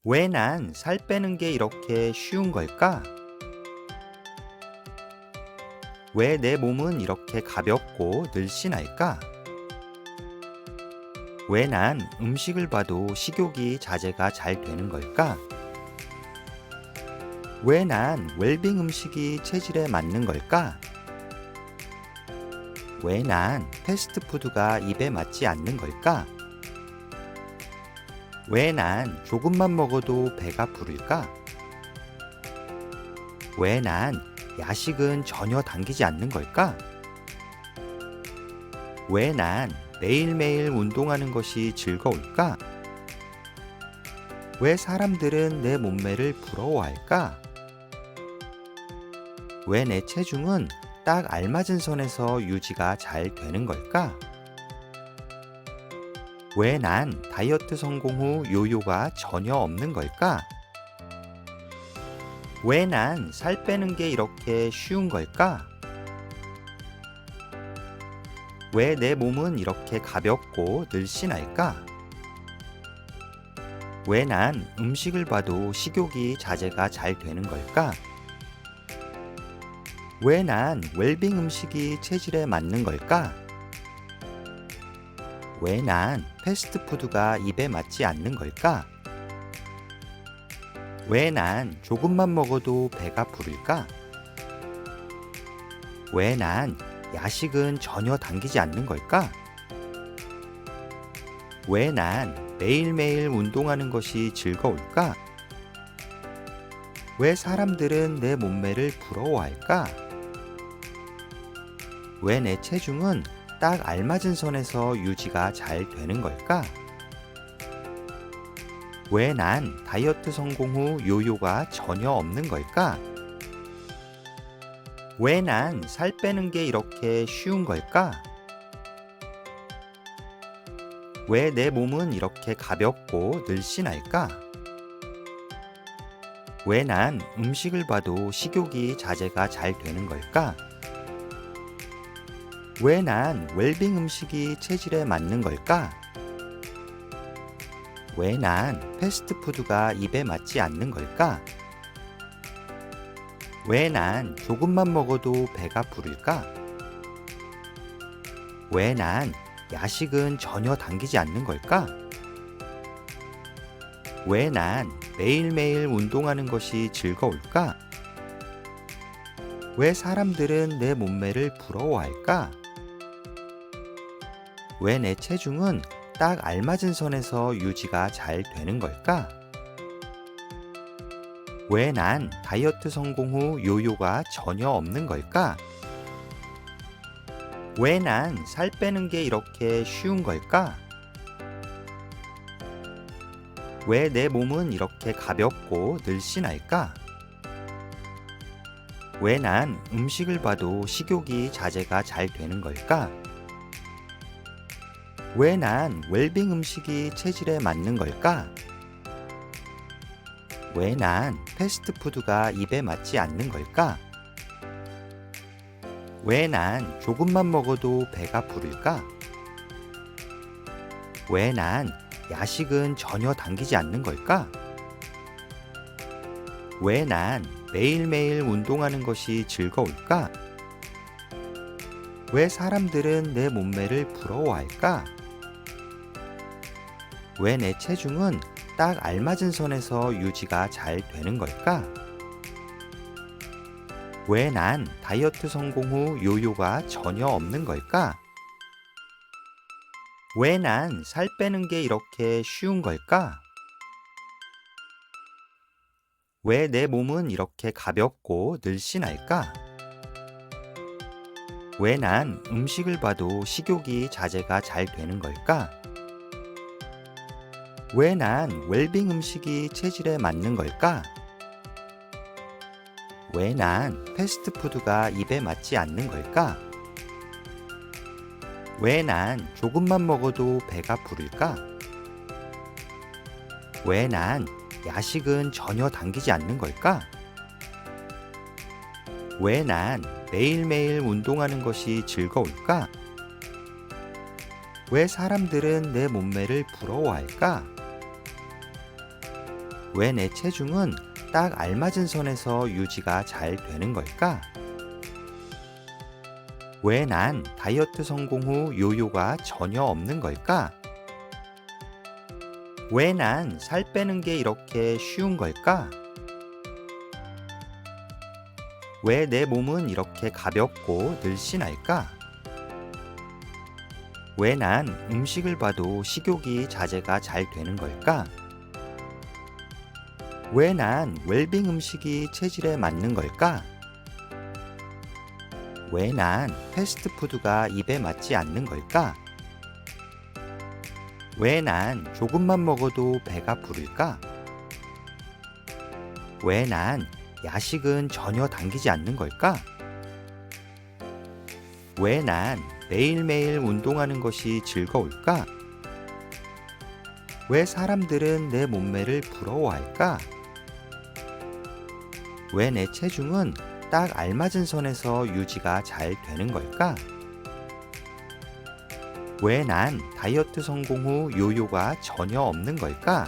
왜 난 살 빼는 게 이렇게 쉬운 걸까? 왜 내 몸은 이렇게 가볍고 늘씬할까? 왜 난 음식을 봐도 식욕이 자제가 잘 되는 걸까? 왜 난 웰빙 음식이 체질에 맞는 걸까? 왜 난 패스트푸드가 입에 맞지 않는 걸까? 왜 난 조금만 먹어도 배가 부를까? 왜 난 야식은 전혀 당기지 않는 걸까? 왜 난 매일매일 운동하는 것이 즐거울까? 왜 사람들은 내 몸매를 부러워할까? 왜 내 체중은 딱 알맞은 선에서 유지가 잘 되는 걸까? 왜 난 다이어트 성공 후 요요가 전혀 없는 걸까? 왜 난 살 빼는 게 이렇게 쉬운 걸까? 왜 내 몸은 이렇게 가볍고 늘씬할까? 왜 난 음식을 봐도 식욕이 자제가 잘 되는 걸까? 왜 난 웰빙 음식이 체질에 맞는 걸까? 왜 난 패스트푸드가 입에 맞지 않는 걸까? 왜 난 조금만 먹어도 배가 부를까? 왜 난 야식은 전혀 당기지 않는 걸까? 왜 난 매일매일 운동하는 것이 즐거울까? 왜 사람들은 내 몸매를 부러워할까? 왜 내 체중은 딱 알맞은 선에서 유지가 잘 되는 걸까? 왜 난 다이어트 성공 후 요요가 전혀 없는 걸까? 왜 난 살 빼는 게 이렇게 쉬운 걸까? 왜 내 몸은 이렇게 가볍고 늘씬할까? 왜 난 음식을 봐도 식욕이 자제가 잘 되는 걸까? 왜 난 웰빙 음식이 체질에 맞는 걸까? 왜 난 패스트푸드가 입에 맞지 않는 걸까? 왜 난 조금만 먹어도 배가 부를까? 왜 난 야식은 전혀 당기지 않는 걸까? 왜 난 매일매일 운동하는 것이 즐거울까? 왜 사람들은 내 몸매를 부러워할까? 왜 내 체중은 딱 알맞은 선에서 유지가 잘 되는 걸까? 왜 난 다이어트 성공 후 요요가 전혀 없는 걸까? 왜 난 살 빼는 게 이렇게 쉬운 걸까? 왜 내 몸은 이렇게 가볍고 늘씬할까? 왜 난 음식을 봐도 식욕이 자제가 잘 되는 걸까? 왜 난 웰빙 음식이 체질에 맞는 걸까? 왜 난 패스트푸드가 입에 맞지 않는 걸까? 왜 난 조금만 먹어도 배가 부를까? 왜 난 야식은 전혀 당기지 않는 걸까? 왜 난 매일매일 운동하는 것이 즐거울까? 왜 사람들은 내 몸매를 부러워할까? 왜 내 체중은 딱 알맞은 선에서 유지가 잘 되는 걸까? 왜 난 다이어트 성공 후 요요가 전혀 없는 걸까? 왜 난 살 빼는 게 이렇게 쉬운 걸까? 왜 내 몸은 이렇게 가볍고 늘씬할까? 왜 난 음식을 봐도 식욕이 자제가 잘 되는 걸까? 왜 난 웰빙 음식이 체질에 맞는 걸까? 왜 난 패스트푸드가 입에 맞지 않는 걸까? 왜 난 조금만 먹어도 배가 부를까? 왜 난 야식은 전혀 당기지 않는 걸까? 왜 난 매일매일 운동하는 것이 즐거울까? 왜 사람들은 내 몸매를 부러워할까? 왜 내 체중은 딱 알맞은 선에서 유지가 잘 되는 걸까? 왜 난 다이어트 성공 후 요요가 전혀 없는 걸까? 왜 난 살 빼는 게 이렇게 쉬운 걸까? 왜 내 몸은 이렇게 가볍고 늘씬할까? 왜 난 음식을 봐도 식욕이 자제가 잘 되는 걸까? 왜 난 웰빙 음식이 체질에 맞는 걸까? 왜 난 패스트푸드가 입에 맞지 않는 걸까? 왜 난 조금만 먹어도 배가 부를까? 왜 난 야식은 전혀 당기지 않는 걸까? 왜 난 매일매일 운동하는 것이 즐거울까? 왜 사람들은 내 몸매를 부러워할까? 왜 내 체중은 딱 알맞은 선에서 유지가 잘 되는 걸까? 왜 난 다이어트 성공 후 요요가 전혀 없는 걸까?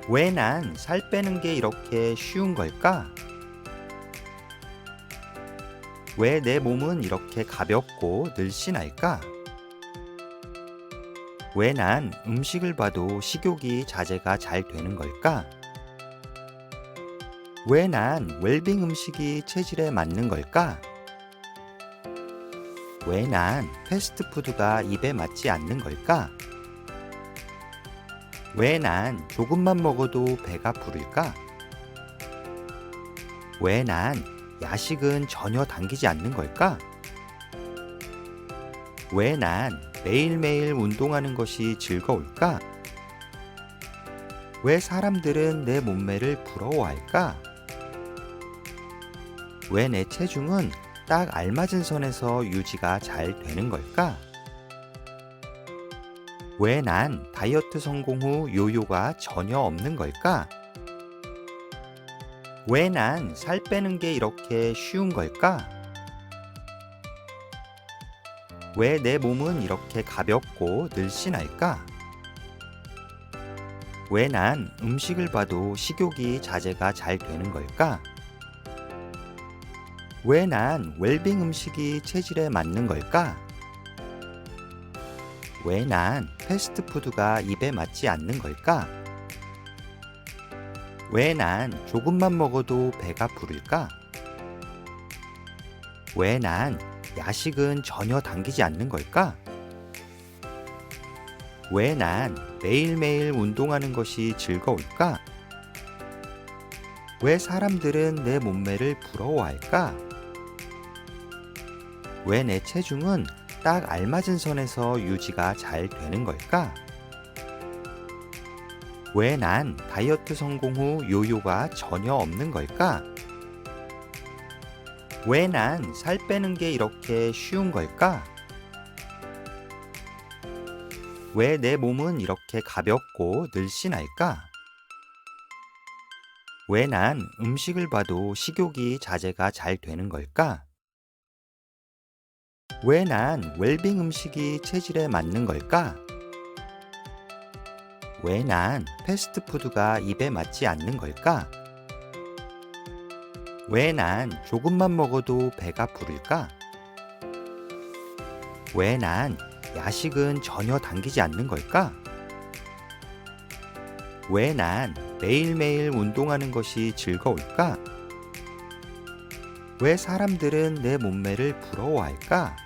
왜 난 살 빼는 게 이렇게 쉬운 걸까? 왜 내 몸은 이렇게 가볍고 늘씬할까? 왜 난 음식을 봐도 식욕이 자제가 잘 되는 걸까? 왜 난 웰빙 음식이 체질에 맞는 걸까? 왜 난 패스트푸드가 입에 맞지 않는 걸까? 왜 난 조금만 먹어도 배가 부를까? 왜 난 야식은 전혀 당기지 않는 걸까? 왜 난 매일매일 운동하는 것이 즐거울까? 왜 사람들은 내 몸매를 부러워할까? 왜 내 체중은 딱 알맞은 선에서 유지가 잘 되는 걸까? 왜 난 다이어트 성공 후 요요가 전혀 없는 걸까? 왜 난 살 빼는 게 이렇게 쉬운 걸까? 왜 내 몸은 이렇게 가볍고 늘씬할까? 왜 난 음식을 봐도 식욕이 자제가 잘 되는 걸까? 왜 난 웰빙 음식이 체질에 맞는 걸까? 왜 난 패스트푸드가 입에 맞지 않는 걸까? 왜 난 조금만 먹어도 배가 부를까? 왜 난 야식은 전혀 당기지 않는 걸까? 왜 난 매일매일 운동하는 것이 즐거울까? 왜 사람들은 내 몸매를 부러워할까? 왜 내 체중은 딱 알맞은 선에서 유지가 잘 되는 걸까? 왜 난 다이어트 성공 후 요요가 전혀 없는 걸까? 왜 난 살 빼는 게 이렇게 쉬운 걸까? 왜 내 몸은 이렇게 가볍고 늘씬할까? 왜 난 음식을 봐도 식욕이 자제가 잘 되는 걸까? 왜 난 웰빙 음식이 체질에 맞는 걸까? 왜 난 패스트푸드가 입에 맞지 않는 걸까? 왜 난 조금만 먹어도 배가 부를까? 왜 난 야식은 전혀 당기지 않는 걸까? 왜 난 매일매일 운동하는 것이 즐거울까? 왜 사람들은 내 몸매를 부러워할까?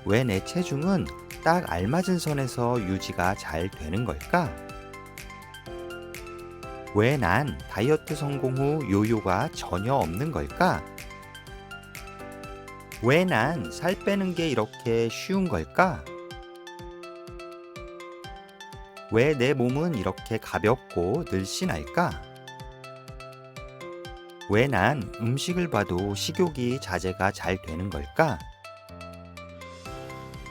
왜 내 체중은 딱 알맞은 선에서 유지가 잘 되는 걸까? 왜 난 다이어트 성공 후 요요가 전혀 없는 걸까? 왜 난 살 빼는 게 이렇게 쉬운 걸까? 왜 내 몸은 이렇게 가볍고 늘씬할까? 왜 난 음식을 봐도 식욕이 자제가 잘 되는 걸까?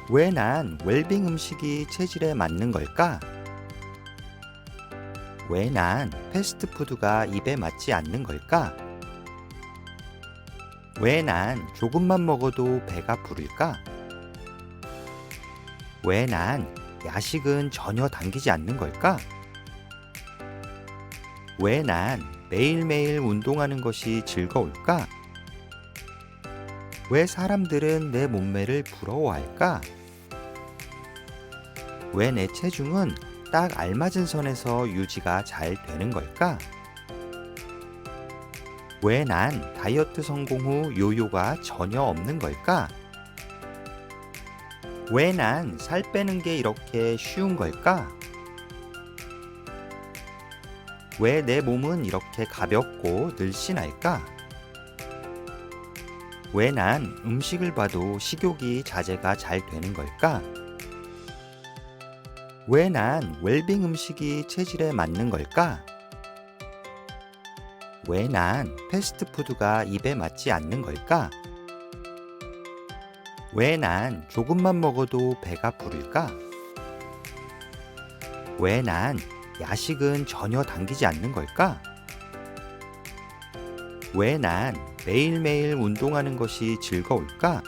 왜 난 웰빙 음식이 체질에 맞는 걸까? 왜 난 패스트푸드가 입에 맞지 않는 걸까? 왜 난 조금만 먹어도 배가 부를까? 왜 난 야식은 전혀 당기지 않는 걸까? 왜 난 매일매일 운동하는 것이 즐거울까? 왜 사람들은 내 몸매를 부러워할까? 왜 내 체중은 딱 알맞은 선에서 유지가 잘 되는 걸까? 왜 난 다이어트 성공 후 요요가 전혀 없는 걸까? 왜 난 살 빼는 게 이렇게 쉬운 걸까? 왜 내 몸은 이렇게 가볍고 늘씬할까? 왜 난 음식을 봐도 식욕이 자제가 잘 되는 걸까? 왜 난 웰빙 음식이 체질에 맞는 걸까? 왜 난 패스트푸드가 입에 맞지 않는 걸까? 왜 난 조금만 먹어도 배가 부를까? 왜 난 야식은 전혀 당기지 않는 걸까? 왜 난 매일매일 운동하는 것이 즐거울까?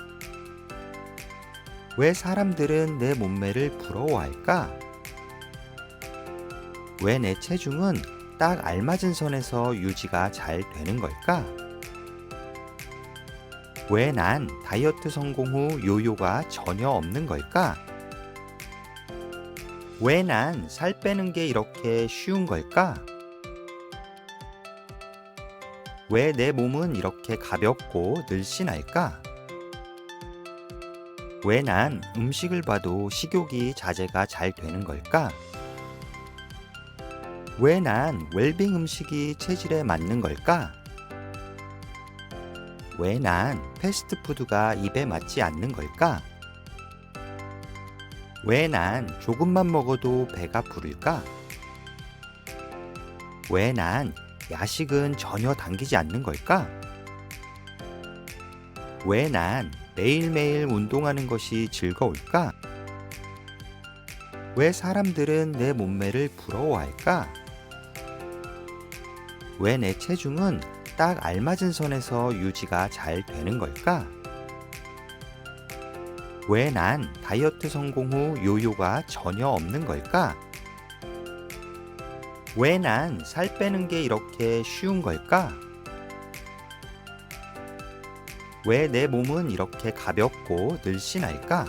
왜 사람들은 내 몸매를 부러워할까? 왜 내 체중은 딱 알맞은 선에서 유지가 잘 되는 걸까? 왜 난 다이어트 성공 후 요요가 전혀 없는 걸까? 왜 난 살 빼는 게 이렇게 쉬운 걸까? 왜 내 몸은 이렇게 가볍고 늘씬할까? 왜 난 음식을 봐도 식욕이 자제가 잘 되는 걸까? 왜 난 웰빙 음식이 체질에 맞는 걸까? 왜 난 패스트푸드가 입에 맞지 않는 걸까? 왜 난 조금만 먹어도 배가 부를까? 왜 난 야식은 전혀 당기지 않는 걸까? 왜 난 매일매일 운동하는 것이 즐거울까? 왜 사람들은 내 몸매를 부러워할까? 왜 내 체중은 딱 알맞은 선에서 유지가 잘 되는 걸까? 왜 난 다이어트 성공 후 요요가 전혀 없는 걸까? 왜 난 살 빼는 게 이렇게 쉬운 걸까? 왜 내 몸은 이렇게 가볍고 늘씬할까?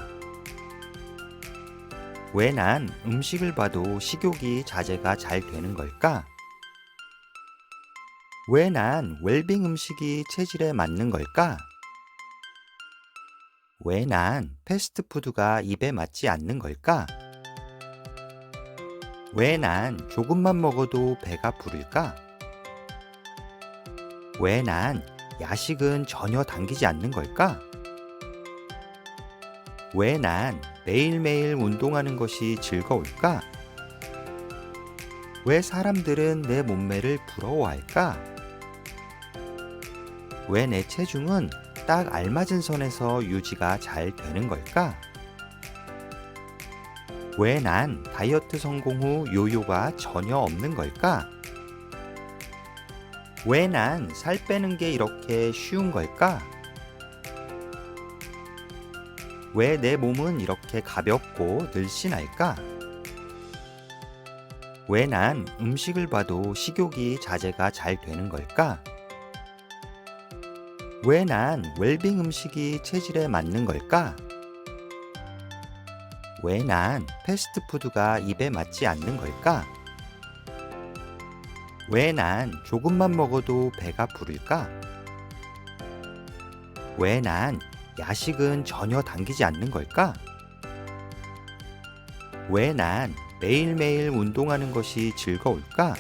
왜 난 음식을 봐도 식욕이 자제가 잘 되는 걸까? 왜 난 웰빙 음식이 체질에 맞는 걸까? 왜 난 패스트푸드가 입에 맞지 않는 걸까? 왜 난 조금만 먹어도 배가 부를까? 왜 난 야식은 전혀 당기지 않는 걸까? 왜 난 매일매일 운동하는 것이 즐거울까? 왜 사람들은 내 몸매를 부러워할까? 왜 내 체중은 딱 알맞은 선에서 유지가 잘 되는 걸까? 왜 난 다이어트 성공 후 요요가 전혀 없는 걸까? 왜 난 살 빼는 게 이렇게 쉬운 걸까? 왜 내 몸은 이렇게 가볍고 늘씬할까? 왜 난 음식을 봐도 식욕이 자제가 잘 되는 걸까? 왜 난 웰빙 음식이 체질에 맞는 걸까? 왜 난 패스트푸드가 입에 맞지 않는 걸까? 왜 난 조금만 먹어도 배가 부를까? 왜 난 야식은 전혀 당기지 않는 걸까? 왜 난 매일매일 운동하는 것이 즐거울까?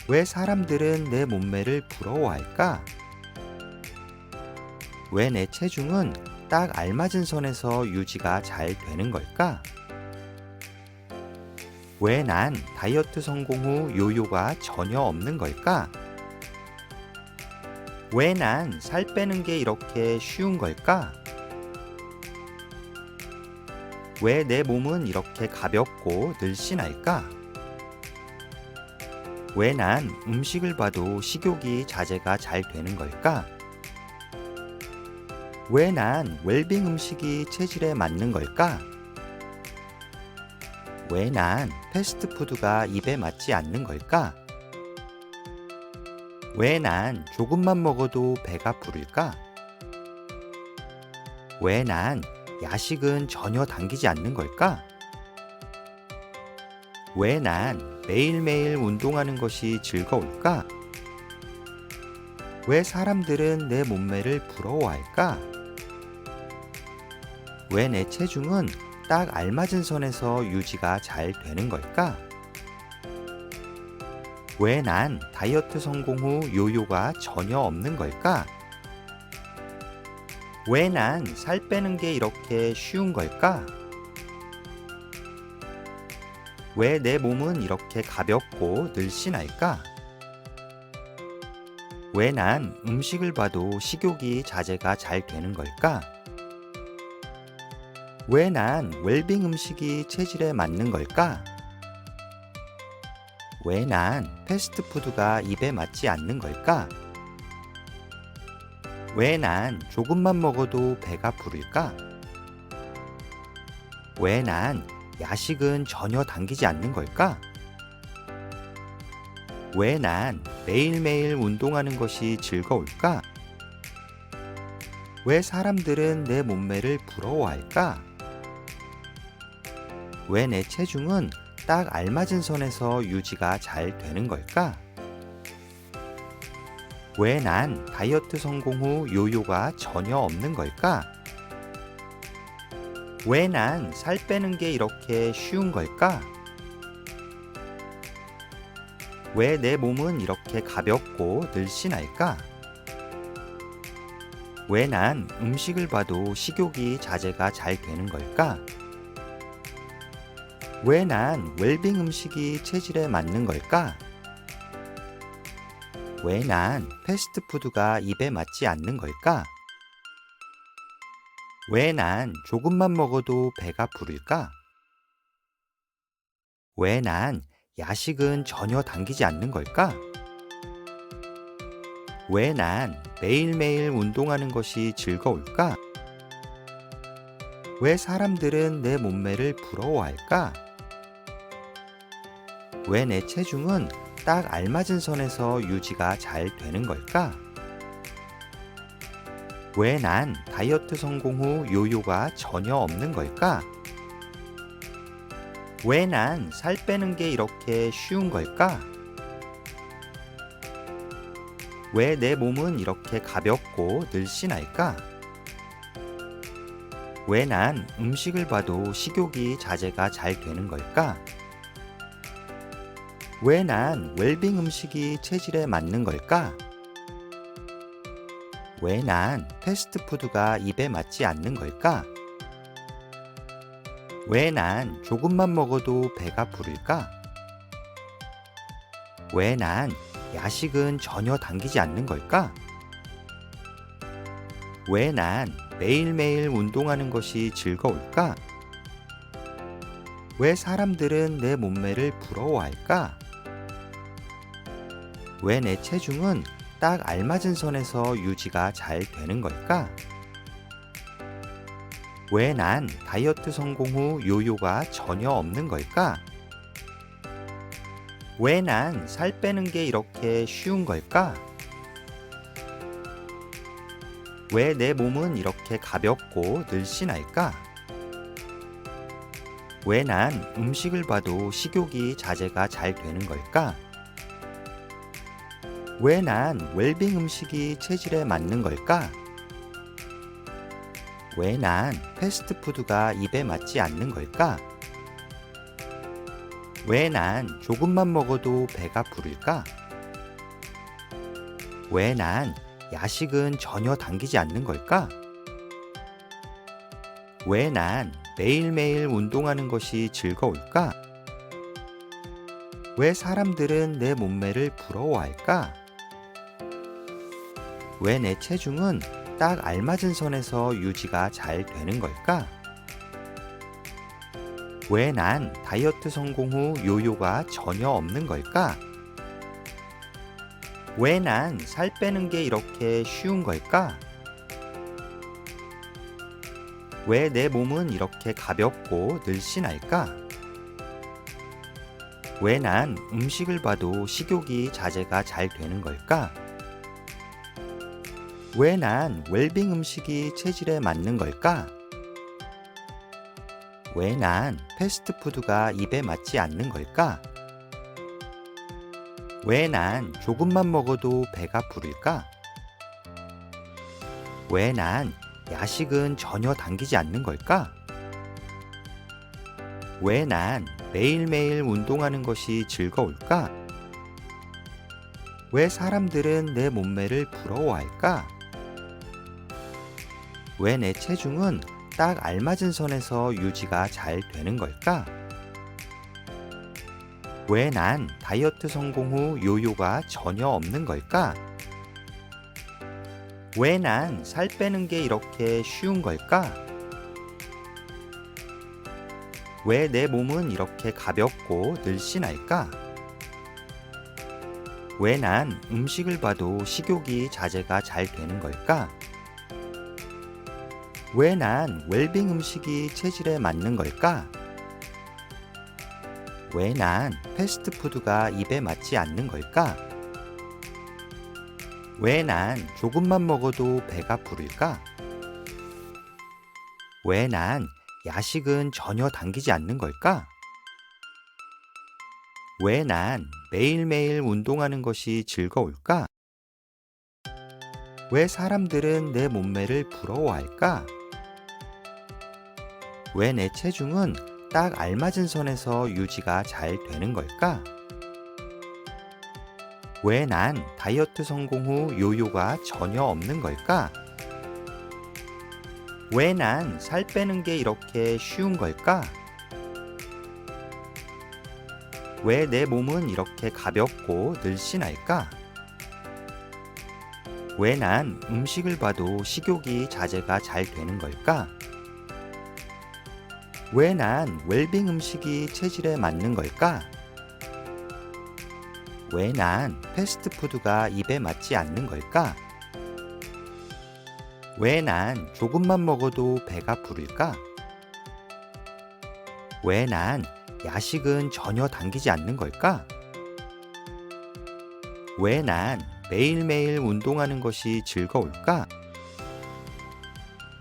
왜 사람들은 내 몸매를 부러워할까? 왜 내 체중은 딱 알맞은 선에서 유지가 잘 되는 걸까? 왜 난 다이어트 성공 후 요요가 전혀 없는 걸까? 왜 난 살 빼는 게 이렇게 쉬운 걸까? 왜 내 몸은 이렇게 가볍고 늘씬할까? 왜 난 음식을 봐도 식욕이 자제가 잘 되는 걸까? 왜 난 웰빙 음식이 체질에 맞는 걸까? 왜 난 패스트푸드가 입에 맞지 않는 걸까? 왜 난 조금만 먹어도 배가 부를까? 왜 난 야식은 전혀 당기지 않는 걸까? 왜 난 매일매일 운동하는 것이 즐거울까? 왜 사람들은 내 몸매를 부러워할까? 왜 내 체중은 딱 알맞은 선에서 유지가 잘 되는 걸까? 왜 난 다이어트 성공 후 요요가 전혀 없는 걸까? 왜 난 살 빼는 게 이렇게 쉬운 걸까? 왜 내 몸은 이렇게 가볍고 늘씬할까? 왜 난 음식을 봐도 식욕이 자제가 잘 되는 걸까? 왜 난 웰빙 음식이 체질에 맞는 걸까? 왜 난 패스트푸드가 입에 맞지 않는 걸까? 왜 난 조금만 먹어도 배가 부를까? 왜 난 야식은 전혀 당기지 않는 걸까? 왜 난 매일매일 운동하는 것이 즐거울까? 왜 사람들은 내 몸매를 부러워할까? 왜 내 체중은 딱 알맞은 선에서 유지가 잘 되는 걸까? 왜 난 다이어트 성공 후 요요가 전혀 없는 걸까? 왜 난 살 빼는 게 이렇게 쉬운 걸까? 왜 내 몸은 이렇게 가볍고 늘씬할까? 왜 난 음식을 봐도 식욕이 자제가 잘 되는 걸까? 왜 난 웰빙 음식이 체질에 맞는 걸까? 왜 난 패스트푸드가 입에 맞지 않는 걸까? 왜 난 조금만 먹어도 배가 부를까? 왜 난 야식은 전혀 당기지 않는 걸까? 왜 난 매일매일 운동하는 것이 즐거울까? 왜 사람들은 내 몸매를 부러워할까? 왜 내 체중은 딱 알맞은 선에서 유지가 잘 되는 걸까? 왜 난 다이어트 성공 후 요요가 전혀 없는 걸까? 왜 난 살 빼는 게 이렇게 쉬운 걸까? 왜 내 몸은 이렇게 가볍고 늘씬할까? 왜 난 음식을 봐도 식욕이 자제가 잘 되는 걸까? 왜 난 웰빙 음식이 체질에 맞는 걸까? 왜 난 패스트푸드가 입에 맞지 않는 걸까? 왜 난 조금만 먹어도 배가 부를까? 왜 난 야식은 전혀 당기지 않는 걸까? 왜 난 매일매일 운동하는 것이 즐거울까? 왜 사람들은 내 몸매를 부러워할까? 왜 내 체중은 딱 알맞은 선에서 유지가 잘 되는 걸까? 왜 난 다이어트 성공 후 요요가 전혀 없는 걸까? 왜 난 살 빼는 게 이렇게 쉬운 걸까? 왜 내 몸은 이렇게 가볍고 늘씬할까? 왜 난 음식을 봐도 식욕이 자제가 잘 되는 걸까? 왜 난 웰빙 음식이 체질에 맞는 걸까? 왜 난 패스트푸드가 입에 맞지 않는 걸까? 왜 난 조금만 먹어도 배가 부를까? 왜 난 야식은 전혀 당기지 않는 걸까? 왜 난 매일매일 운동하는 것이 즐거울까? 왜 사람들은 내 몸매를 부러워할까? 왜 내 체중은 딱 알맞은 선에서 유지가 잘 되는 걸까? 왜 난 다이어트 성공 후 요요가 전혀 없는 걸까? 왜 난 살 빼는 게 이렇게 쉬운 걸까? 왜 내 몸은 이렇게 가볍고 늘씬할까? 왜 난 음식을 봐도 식욕이 자제가 잘 되는 걸까? 왜 난 웰빙 음식이 체질에 맞는 걸까? 왜 난 패스트푸드가 입에 맞지 않는 걸까? 왜 난 조금만 먹어도 배가 부를까? 왜 난 야식은 전혀 당기지 않는 걸까? 왜 난 매일매일 운동하는 것이 즐거울까? 왜 사람들은 내 몸매를 부러워할까? 왜 내 체중은 딱 알맞은 선에서 유지가 잘 되는 걸까? 왜 난 다이어트 성공 후 요요가 전혀 없는 걸까? 왜 난 살 빼는 게 이렇게 쉬운 걸까? 왜 내 몸은 이렇게 가볍고 늘씬할까? 왜 난 음식을 봐도 식욕이 자제가 잘 되는 걸까? 왜 난 웰빙 음식이 체질에 맞는 걸까? 왜 난 패스트푸드가 입에 맞지 않는 걸까? 왜 난 조금만 먹어도 배가 부를까? 왜 난 야식은 전혀 당기지 않는 걸까? 왜 난 매일매일 운동하는 것이 즐거울까? 왜 사람들은 내 몸매를 부러워할까? 왜 내 체중은 딱 알맞은 선에서 유지가 잘 되는 걸까? 왜 난 다이어트 성공 후 요요가 전혀 없는 걸까? 왜 난 살 빼는 게 이렇게 쉬운 걸까? 왜 내 몸은 이렇게 가볍고 늘씬할까? 왜 난 음식을 봐도 식욕이 자제가 잘 되는 걸까? 왜 난 웰빙 음식이 체질에 맞는 걸까? 왜 난 패스트푸드가 입에 맞지 않는 걸까? 왜 난 조금만 먹어도 배가 부를까? 왜 난 야식은 전혀 당기지 않는 걸까? 왜 난 매일매일 운동하는 것이 즐거울까?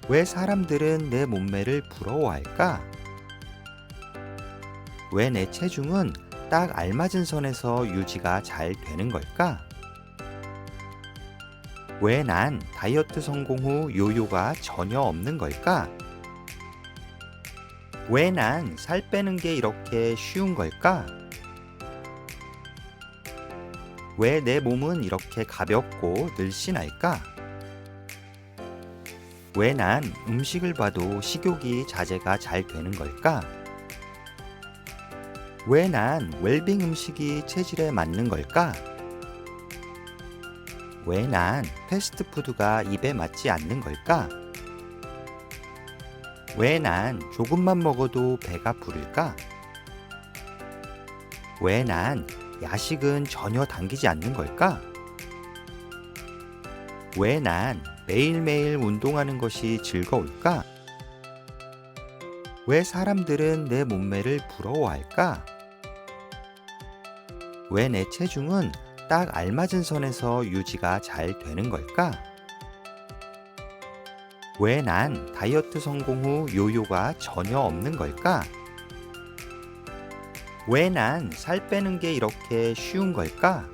왜 사람들은 내 몸매를 부러워할까? 왜 내 체중은 딱 알맞은 선에서 유지가 잘 되는 걸까? 왜 난 다이어트 성공 후 요요가 전혀 없는 걸까? 왜 난 살 빼는 게 이렇게 쉬운 걸까? 왜 내 몸은 이렇게 가볍고 늘씬할까? 왜 난 음식을 봐도 식욕이 자제가 잘 되는 걸까? 왜 난 웰빙 음식이 체질에 맞는 걸까? 왜 난 패스트푸드가 입에 맞지 않는 걸까? 왜 난 조금만 먹어도 배가 부를까? 왜 난 야식은 전혀 당기지 않는 걸까? 왜 난 매일매일 운동하는 것이 즐거울까? 왜 사람들은 내 몸매를 부러워할까? 왜 내 체중은 딱 알맞은 선에서 유지가 잘 되는 걸까? 왜 난 다이어트 성공 후 요요가 전혀 없는 걸까? 왜 난 웰빙 음식이 체질에 맞는 걸까? 왜 난 웰빙 음식이 체질에 맞는 걸까? 왜 사람들은 내 몸매를 부러워할까? 왜 내 체중은 딱 알맞은 선에서 유지가 잘 되는 걸까? 왜 난 다이어트 성공 후 요요가 전혀 없는 걸까? 왜 난 살 빼는 게 이렇게 쉬운 걸까?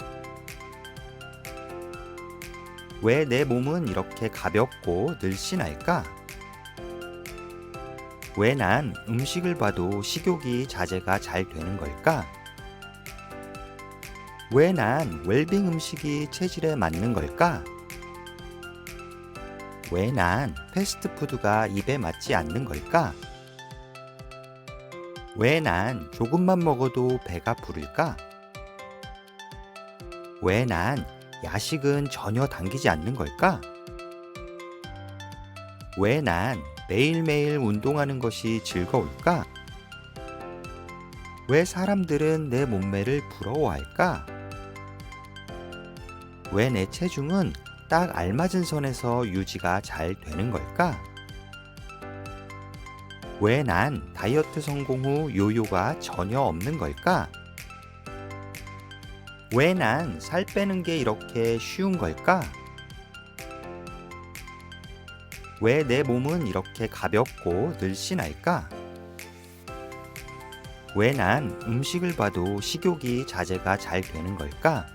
왜 내 몸은 이렇게 가볍고 늘씬할까? 왜 난 음식을 봐도 식욕이 자제가 잘 되는 걸까? 왜 난 웰빙 음식이 체질에 맞는 걸까? 왜 난 패스트푸드가 입에 맞지 않는 걸까? 왜 난 조금만 먹어도 배가 부를까? 왜 난 야식은 전혀 당기지 않는 걸까? 왜 난 매일매일 운동하는 것이 즐거울까? 왜 사람들은 내 몸매를 부러워할까? 왜 내 체중은 딱 알맞은 선에서 유지가 잘 되는 걸까? 왜 난 다이어트 성공 후 요요가 전혀 없는 걸까? 왜 난 살 빼는 게 이렇게 쉬운 걸까? 왜 내 몸은 이렇게 가볍고 늘씬할까? 왜 난 음식을 봐도 식욕이 자제가 잘 되는 걸까?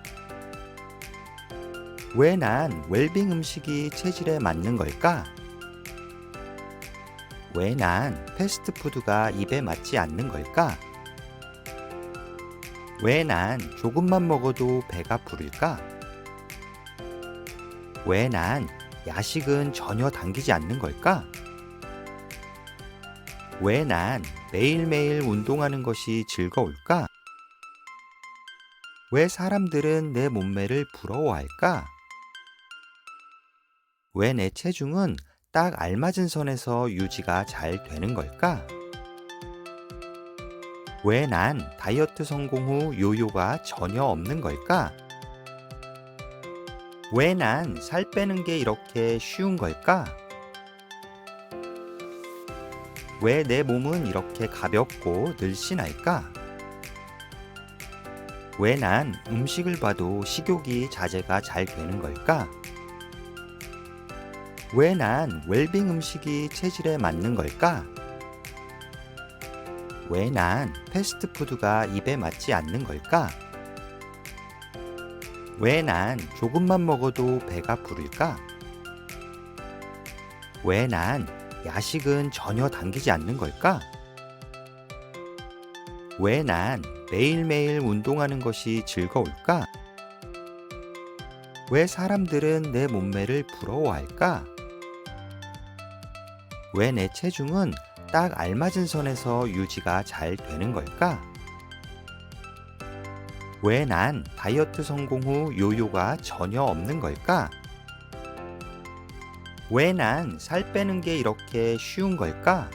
왜 난 웰빙 음식이 체질에 맞는 걸까? 왜 난 패스트푸드가 입에 맞지 않는 걸까? 왜 난 조금만 먹어도 배가 부를까? 왜 난 야식은 전혀 당기지 않는 걸까? 왜 난 매일매일 운동하는 것이 즐거울까? 왜 사람들은 내 몸매를 부러워할까? 왜 내 체중은 딱 알맞은 선에서 유지가 잘 되는 걸까? 왜 난 다이어트 성공 후 요요가 전혀 없는 걸까? 왜 난 살 빼는 게 이렇게 쉬운 걸까? 왜 내 몸은 이렇게 가볍고 늘씬할까? 왜 난 음식을 봐도 식욕이 자제가 잘 되는 걸까? 왜 난 웰빙 음식이 체질에 맞는 걸까? 왜 난 패스트푸드가 입에 맞지 않는 걸까? 왜 난 조금만 먹어도 배가 부를까? 왜 난 야식은 전혀 당기지 않는 걸까? 왜 난 매일매일 운동하는 것이 즐거울까? 왜 사람들은 내 몸매를 부러워할까? 왜 내 체중은 딱 알맞은 선에서 유지가 잘 되는 걸까? 왜 난 다이어트 성공 후 요요가 전혀 없는 걸까? 왜 난 살 빼는 게 이렇게 쉬운 걸까?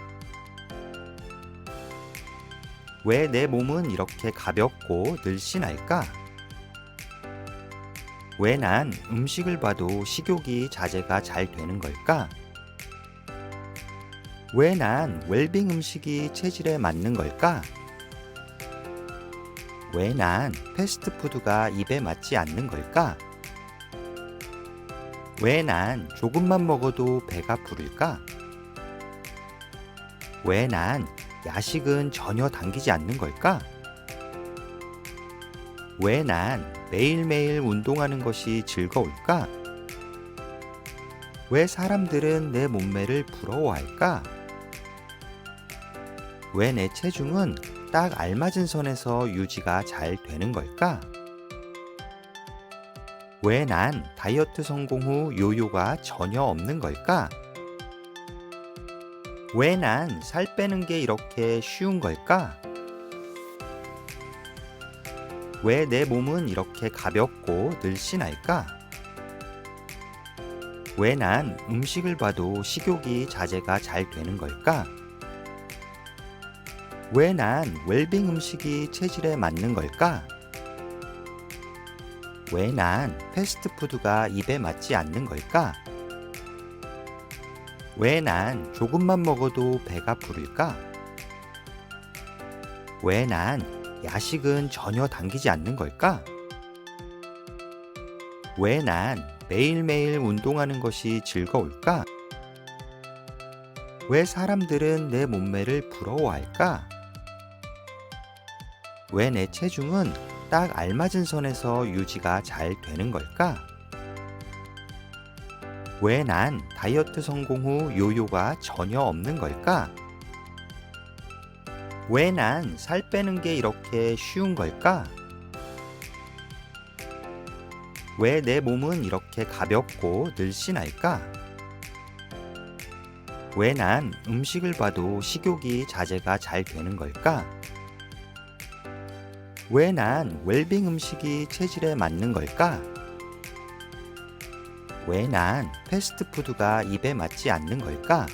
왜 내 몸은 이렇게 가볍고 늘씬할까? 왜 난 음식을 봐도 식욕이 자제가 잘 되는 걸까? 왜 난 웰빙 음식이 체질에 맞는 걸까? 왜 난 패스트푸드가 입에 맞지 않는 걸까? 왜 난 조금만 먹어도 배가 부를까? 왜 난 야식은 전혀 당기지 않는 걸까? 왜 난 매일매일 운동하는 것이 즐거울까? 왜 사람들은 내 몸매를 부러워할까? 왜 내 체중은 딱 알맞은 선에서 유지가 잘 되는 걸까? 왜 난 다이어트 성공 후 요요가 전혀 없는 걸까? 왜 난 살 빼는 게 이렇게 쉬운 걸까? 왜 내 몸은 이렇게 가볍고 늘씬할까? 왜 난 음식을 봐도 식욕이 자제가 잘 되는 걸까? 왜 난 웰빙 음식이 체질에 맞는 걸까? 왜 난 패스트푸드가 입에 맞지 않는 걸까? 왜 난 조금만 먹어도 배가 부를까? 왜 난 야식은 전혀 당기지 않는 걸까? 왜 난 매일매일 운동하는 것이 즐거울까? 왜 사람들은 내 몸매를 부러워할까? 왜 내 체중은 딱 알맞은 선에서 유지가 잘 되는 걸까? 왜 난 다이어트 성공 후 요요가 전혀 없는 걸까? 왜 난 살 빼는 게 이렇게 쉬운 걸까? 왜 내 몸은 이렇게 가볍고 늘씬할까? 왜 난 음식을 봐도 식욕이 자제가 잘 되는 걸까? 왜 난 웰빙 음식이 체질에 맞는 걸까? 왜 난 패스트푸드가 입에 맞지 않는 걸까?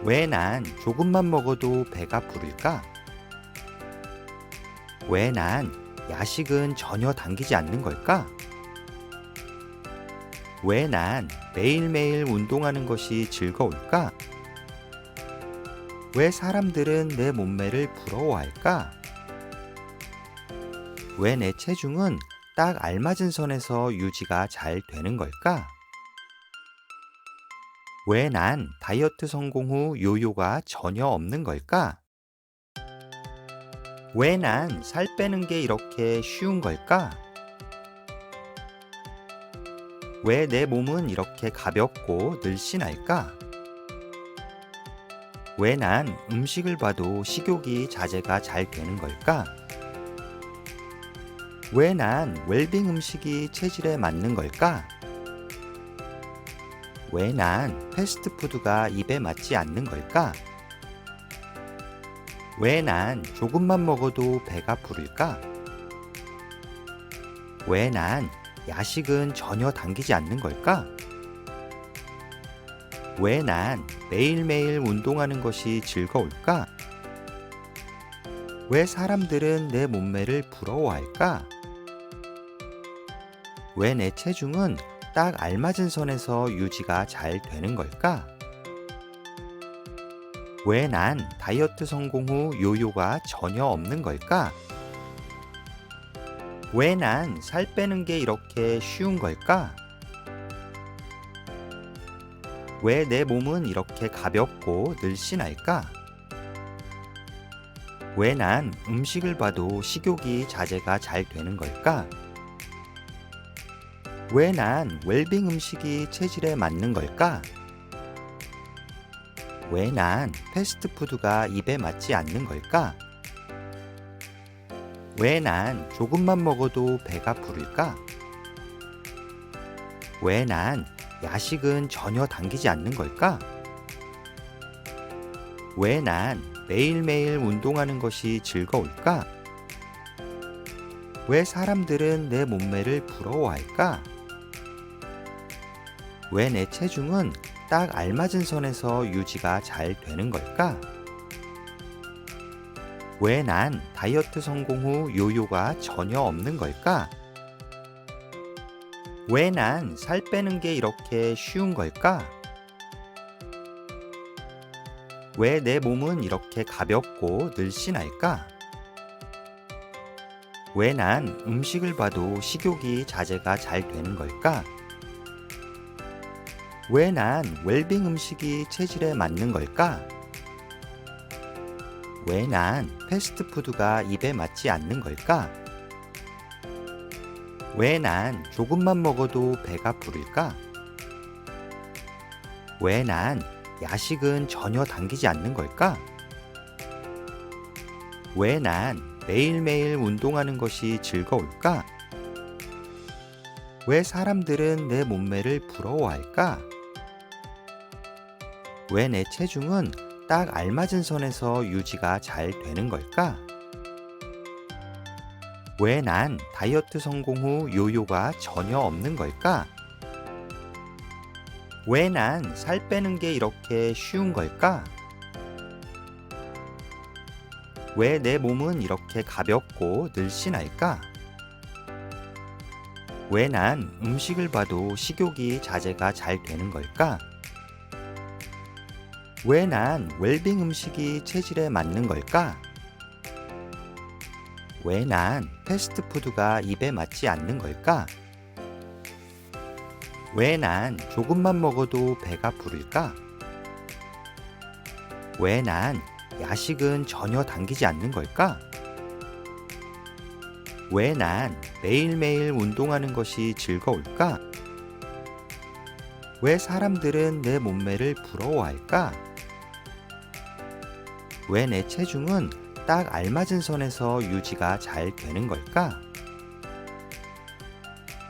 왜 난 조금만 먹어도 배가 부를까? 왜 난 야식은 전혀 당기지 않는 걸까? 왜 난 매일매일 운동하는 것이 즐거울까? 왜 사람들은 내 몸매를 부러워할까? 왜 내 체중은 딱 알맞은 선에서 유지가 잘 되는 걸까? 왜 난 다이어트 성공 후 요요가 전혀 없는 걸까? 왜 난 살 빼는 게 이렇게 쉬운 걸까? 왜 내 몸은 이렇게 가볍고 늘씬할까? 왜 난 음식을 봐도 식욕이 자제가 잘 되는 걸까? 왜 난 웰빙 음식이 체질에 맞는 걸까? 왜 난 패스트푸드가 입에 맞지 않는 걸까? 왜 난 조금만 먹어도 배가 부를까? 왜 난 야식은 전혀 당기지 않는 걸까? 왜 난 매일매일 운동하는 것이 즐거울까? 왜 사람들은 내 몸매를 부러워할까? 왜 내 체중은 딱 알맞은 선에서 유지가 잘 되는 걸까? 왜 난 다이어트 성공 후 요요가 전혀 없는 걸까? 왜 난 살 빼는 게 이렇게 쉬운 걸까? 왜 내 몸은 이렇게 가볍고 늘씬할까? 왜 난 음식을 봐도 식욕이 자제가 잘 되는 걸까? 왜 난 웰빙 음식이 체질에 맞는 걸까? 왜 난 패스트푸드가 입에 맞지 않는 걸까? 왜 난 조금만 먹어도 배가 부를까? 왜 난 야식은 전혀 당기지 않는 걸까? 왜 난 매일매일 운동하는 것이 즐거울까? 왜 사람들은 내 몸매를 부러워할까? 왜 내 체중은 딱 알맞은 선에서 유지가 잘 되는 걸까? 왜 난 다이어트 성공 후 요요가 전혀 없는 걸까? 왜 난 살 빼는 게 이렇게 쉬운 걸까? 왜 내 몸은 이렇게 가볍고 늘씬할까? 왜 난 음식을 봐도 식욕이 자제가 잘 되는 걸까? 왜 난 웰빙 음식이 체질에 맞는 걸까? 왜 난 패스트푸드가 입에 맞지 않는 걸까? 왜 난 조금만 먹어도 배가 부를까? 왜 난 야식은 전혀 당기지 않는 걸까? 왜 난 매일매일 운동하는 것이 즐거울까? 왜 사람들은 내 몸매를 부러워할까? 왜 내 체중은 딱 알맞은 선에서 유지가 잘 되는 걸까? 왜 난 다이어트 성공 후 요요가 전혀 없는 걸까? 왜 난 살 빼는 게 이렇게 쉬운 걸까? 왜 내 몸은 이렇게 가볍고 늘씬할까? 왜 난 음식을 봐도 식욕이 자제가 잘 되는 걸까? 왜 난 웰빙 음식이 체질에 맞는 걸까? 왜 난 패스트푸드가 입에 맞지 않는 걸까? 왜 난 조금만 먹어도 배가 부를까? 왜 난 야식은 전혀 당기지 않는 걸까? 왜 난 매일매일 운동하는 것이 즐거울까? 왜 사람들은 내 몸매를 부러워할까? 왜 내 체중은 딱 알맞은 선에서 유지가 잘 되는 걸까?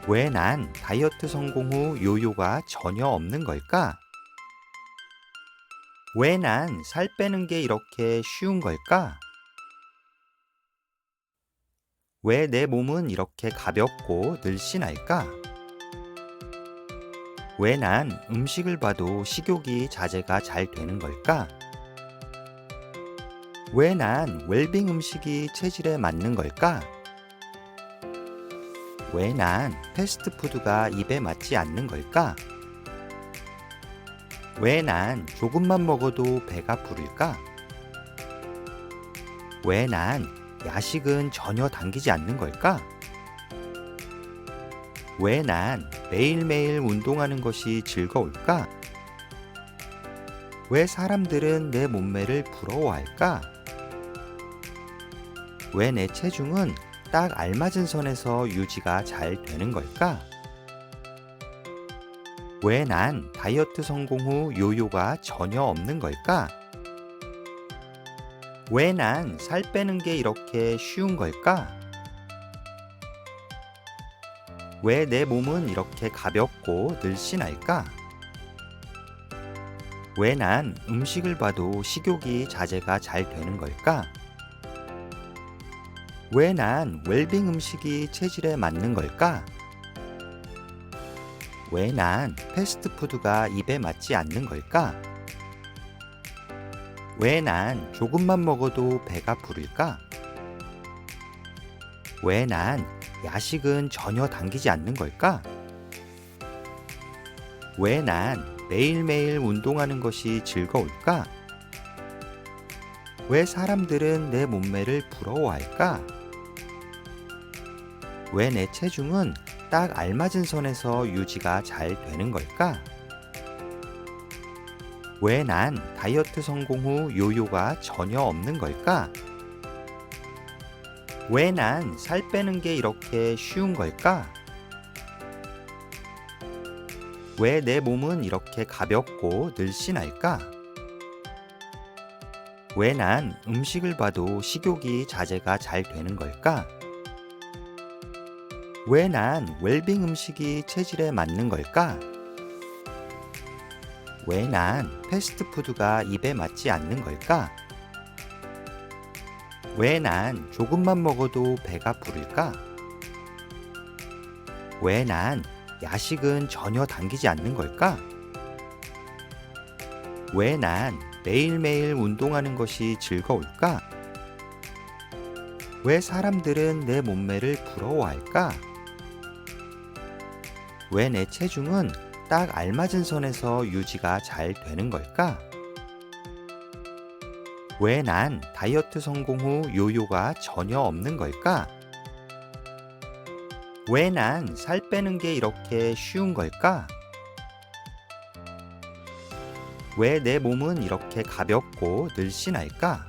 왜 난 다이어트 성공 후 요요가 전혀 없는 걸까? 왜 난 살 빼는 게 이렇게 쉬운 걸까? 왜 내 몸은 이렇게 가볍고 늘씬할까? 왜 난 음식을 봐도 식욕이 자제가 잘 되는 걸까? 왜 난 웰빙 음식이 체질에 맞는 걸까? 왜 난 패스트푸드가 입에 맞지 않는 걸까? 왜 난 조금만 먹어도 배가 부를까? 왜 난 야식은 전혀 당기지 않는 걸까? 왜 난 매일매일 운동하는 것이 즐거울까? 왜 사람들은 내 몸매를 부러워할까? 왜 내 체중은 딱 알맞은 선에서 유지가 잘 되는 걸까? 왜 난 다이어트 성공 후 요요가 전혀 없는 걸까? 왜 난 살 빼는 게 이렇게 쉬운 걸까? 왜 내 몸은 이렇게 가볍고 늘씬할까? 왜 난 음식을 봐도 식욕이 자제가 잘 되는 걸까? 왜 난 웰빙 음식이 체질에 맞는 걸까? 왜 난 패스트푸드가 입에 맞지 않는 걸까? 왜 난 조금만 먹어도 배가 부를까? 왜 난 야식은 전혀 당기지 않는 걸까? 왜 난 매일매일 운동하는 것이 즐거울까? 왜 사람들은 내 몸매를 부러워할까? 왜 내 체중은 딱 알맞은 선에서 유지가 잘 되는 걸까? 왜 난 다이어트 성공 후 요요가 전혀 없는 걸까? 왜 난 살 빼는 게 이렇게 쉬운 걸까? 왜 내 몸은 이렇게 가볍고 늘씬할까? 왜 난 음식을 봐도 식욕이 자제가 잘 되는 걸까? 왜 난 웰빙 음식이 체질에 맞는 걸까? 왜 난 패스트푸드가 입에 맞지 않는 걸까? 왜 난 조금만 먹어도 배가 부를까? 왜 난 야식은 전혀 당기지 않는 걸까? 왜 난 매일매일 운동하는 것이 즐거울까? 왜 사람들은 내 몸매를 부러워할까? 왜 내 체중은 딱 알맞은 선에서 유지가 잘 되는 걸까? 왜 난 다이어트 성공 후 요요가 전혀 없는 걸까? 왜 난 살 빼는 게 이렇게 쉬운 걸까? 왜 내 몸은 이렇게 가볍고 늘씬할까?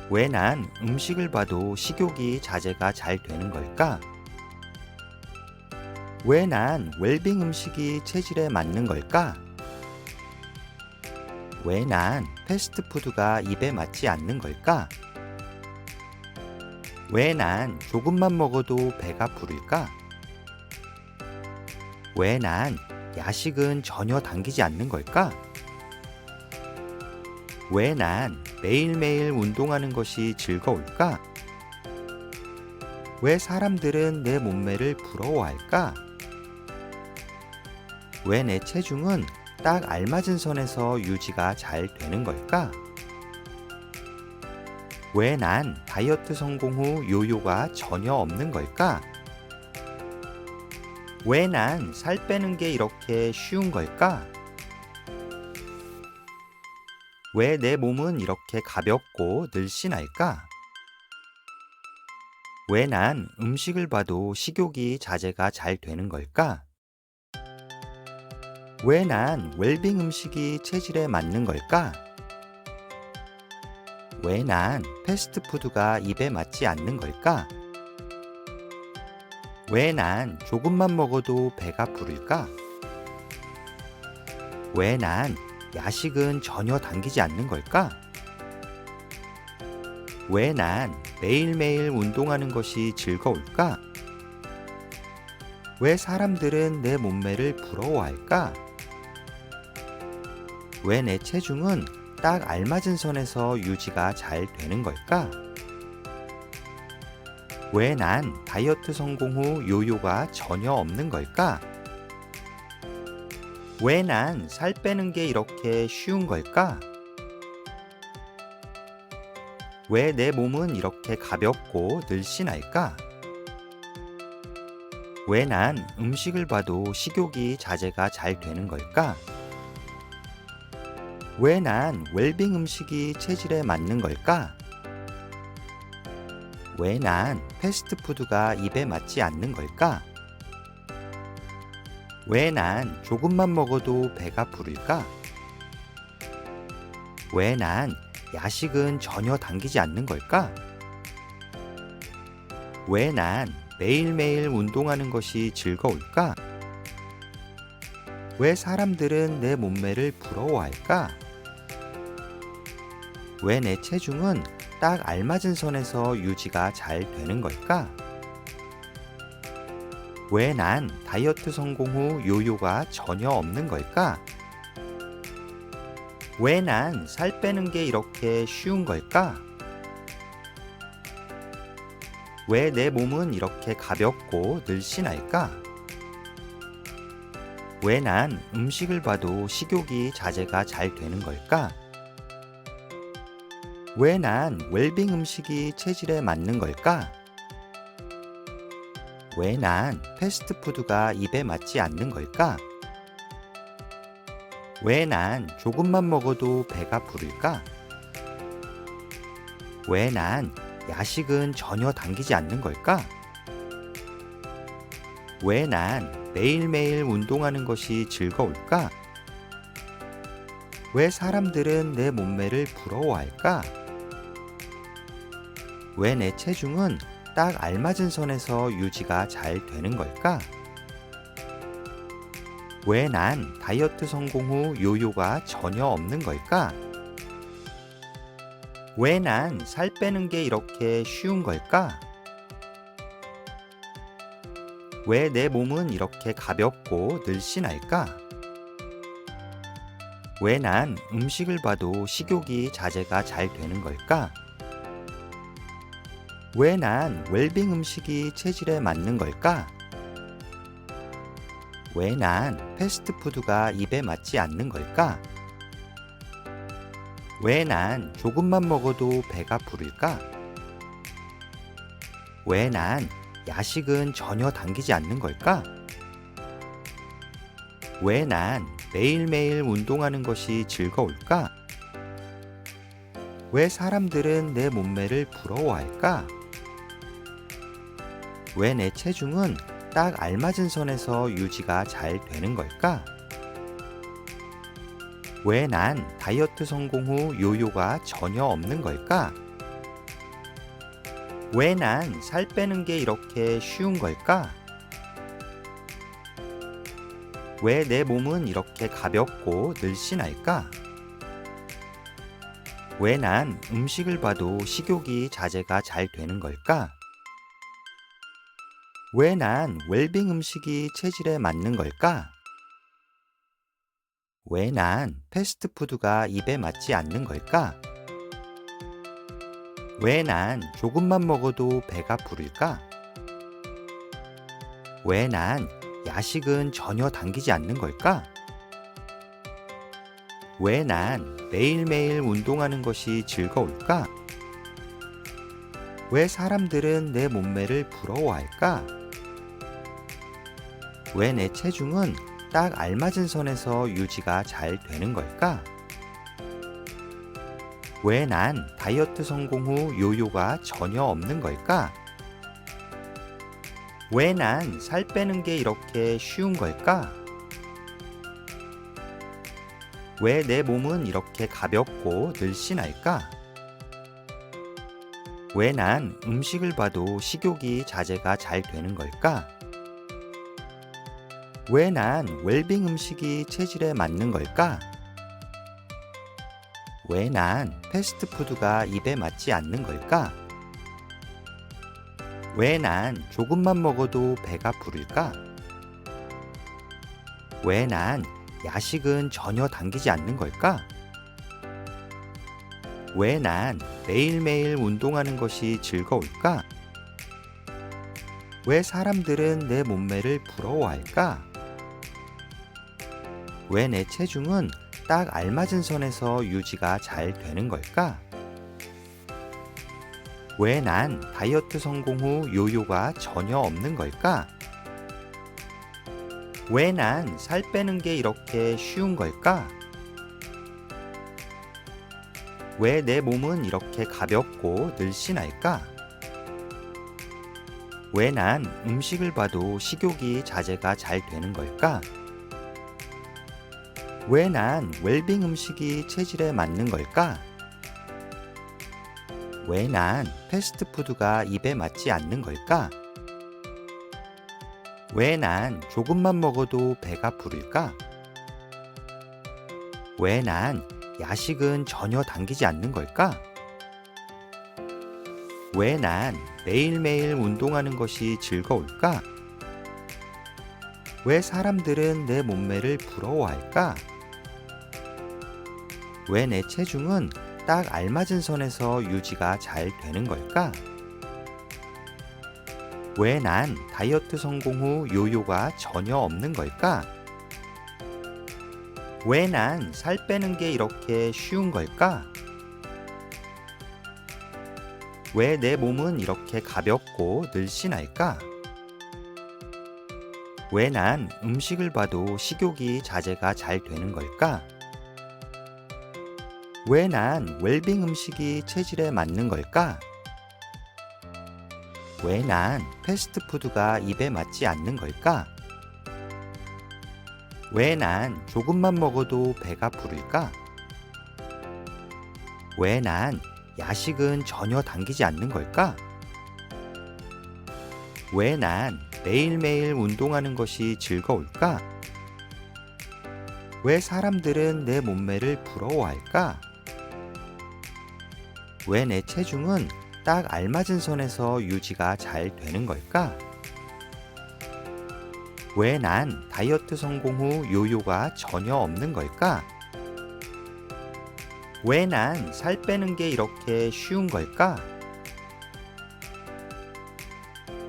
왜 난 음식을 봐도 식욕이 자제가 잘 되는 걸까? 왜 난 웰빙 음식이 체질에 맞는 걸까? 왜 난 패스트푸드가 입에 맞지 않는 걸까? 왜 난 조금만 먹어도 배가 부를까? 왜 난 야식은 전혀 당기지 않는 걸까? 왜 난 매일매일 운동하는 것이 즐거울까? 왜 사람들은 내 몸매를 부러워할까? 왜 내 체중은 딱 알맞은 선에서 유지가 잘 되는 걸까? 왜 난 다이어트 성공 후 요요가 전혀 없는 걸까? 왜 난 살 빼는 게 이렇게 쉬운 걸까? 왜 내 몸은 이렇게 가볍고 늘씬할까? 왜 난 음식을 봐도 식욕이 자제가 잘 되는 걸까? 왜 난 웰빙 음식이 체질에 맞는 걸까? 왜 난 패스트푸드가 입에 맞지 않는 걸까? 왜 난 조금만 먹어도 배가 부를까? 왜 난 야식은 전혀 당기지 않는 걸까? 왜 난 매일매일 운동하는 것이 즐거울까? 왜 사람들은 내 몸매를 부러워할까? 왜 내 체중은 딱 알맞은 선에서 유지가 잘 되는 걸까? 왜 난 다이어트 성공 후 요요가 전혀 없는 걸까? 왜 난 살 빼는 게 이렇게 쉬운 걸까? 왜 내 몸은 이렇게 가볍고 늘씬할까? 왜 난 음식을 봐도 식욕이 자제가 잘 되는 걸까? 왜 난 웰빙 음식이 체질에 맞는 걸까? 왜 난 패스트푸드가 입에 맞지 않는 걸까? 왜 난 조금만 먹어도 배가 부를까? 왜 난 야식은 전혀 당기지 않는 걸까? 왜 난 매일매일 운동하는 것이 즐거울까? 왜 사람들은 내 몸매를 부러워할까? 왜 내 체중은 딱 알맞은 선에서 유지가 잘 되는 걸까? 왜 난 다이어트 성공 후 요요가 전혀 없는 걸까? 왜 난 살 빼는 게 이렇게 쉬운 걸까? 왜 내 몸은 이렇게 가볍고 늘씬할까? 왜 난 음식을 봐도 식욕이 자제가 잘 되는 걸까? 왜 난 웰빙 음식이 체질에 맞는 걸까? 왜 난 패스트푸드가 입에 맞지 않는 걸까? 왜 난 조금만 먹어도 배가 부를까? 왜 난 야식은 전혀 당기지 않는 걸까? 왜 난 매일매일 운동하는 것이 즐거울까? 왜 사람들은 내 몸매를 부러워할까? 왜 내 체중은 딱 알맞은 선에서 유지가 잘 되는 걸까? 왜 난 다이어트 성공 후 요요가 전혀 없는 걸까? 왜 난 살 빼는 게 이렇게 쉬운 걸까? 왜 내 몸은 이렇게 가볍고 늘씬할까? 왜 난 음식을 봐도 식욕이 자제가 잘 되는 걸까? 왜 난 웰빙 음식이 체질에 맞는 걸까? 왜 난 패스트푸드가 입에 맞지 않는 걸까? 왜 난 조금만 먹어도 배가 부를까? 왜 난 야식은 전혀 당기지 않는 걸까? 왜 난 매일매일 운동하는 것이 즐거울까? 왜 사람들은 내 몸매를 부러워할까? 왜 내 체중은 딱 알맞은 선에서 유지가 잘 되는 걸까? 왜 난 다이어트 성공 후 요요가 전혀 없는 걸까? 왜 난 살 빼는 게 이렇게 쉬운 걸까? 왜 내 몸은 이렇게 가볍고 늘씬할까? 왜 난 음식을 봐도 식욕이 자제가 잘 되는 걸까? 왜 난 웰빙 음식이 체질에 맞는 걸까? 왜 난 패스트푸드가 입에 맞지 않는 걸까? 왜 난 조금만 먹어도 배가 부를까? 왜 난 야식은 전혀 당기지 않는 걸까? 왜 난 매일매일 운동하는 것이 즐거울까? 왜 사람들은 내 몸매를 부러워할까? 왜 내 체중은 딱 알맞은 선에서 유지가 잘 되는 걸까? 왜 난 다이어트 성공 후 요요가 전혀 없는 걸까? 왜 난 살 빼는 게 이렇게 쉬운 걸까? 왜 내 몸은 이렇게 가볍고 늘씬할까? 왜 난 음식을 봐도 식욕이 자제가 잘 되는 걸까? 왜 난 웰빙 음식이 체질에 맞는 걸까? 왜 난 패스트푸드가 입에 맞지 않는 걸까? 왜 난 조금만 먹어도 배가 부를까? 왜 난 야식은 전혀 당기지 않는 걸까? 왜 난 매일매일 운동하는 것이 즐거울까? 왜 사람들은 내 몸매를 부러워할까? 왜 내 체중은 딱 알맞은 선에서 유지가 잘 되는 걸까? 왜 난 다이어트 성공 후 요요가 전혀 없는 걸까? 왜 난 살 빼는 게 이렇게 쉬운 걸까? 왜 내 몸은 이렇게 가볍고 늘씬할까? 왜 난 음식을 봐도 식욕이 자제가 잘 되는 걸까? 왜 난 웰빙 음식이 체질에 맞는 걸까? 왜 난 패스트푸드가 입에 맞지 않는 걸까? 왜 난 조금만 먹어도 배가 부를까? 왜 난 야식은 전혀 당기지 않는 걸까? 왜 난 매일매일 운동하는 것이 즐거울까? 왜 사람들은 내 몸매를 부러워할까? 왜 내 체중은 딱 알맞은 선에서 유지가 잘 되는 걸까? 왜 난 다이어트 성공 후 요요가 전혀 없는 걸까? 왜 난 살 빼는 게 이렇게 쉬운 걸까? 왜 내 몸은 이렇게 가볍고 늘씬할까? 왜 난 음식을 봐도 식욕이 자제가 잘 되는 걸까? 왜 난 웰빙 음식이 체질에 맞는 걸까? 왜 난 패스트푸드가 입에 맞지 않는 걸까? 왜 난 조금만 먹어도 배가 부를까? 왜 난 야식은 전혀 당기지 않는 걸까? 왜 난 매일매일 운동하는 것이 즐거울까? 왜 사람들은 내 몸매를 부러워할까? 왜 내 체중은 딱 알맞은 선에서 유지가 잘 되는 걸까? 왜 난 다이어트 성공 후 요요가 전혀 없는 걸까? 왜 난 살 빼는 게 이렇게 쉬운 걸까?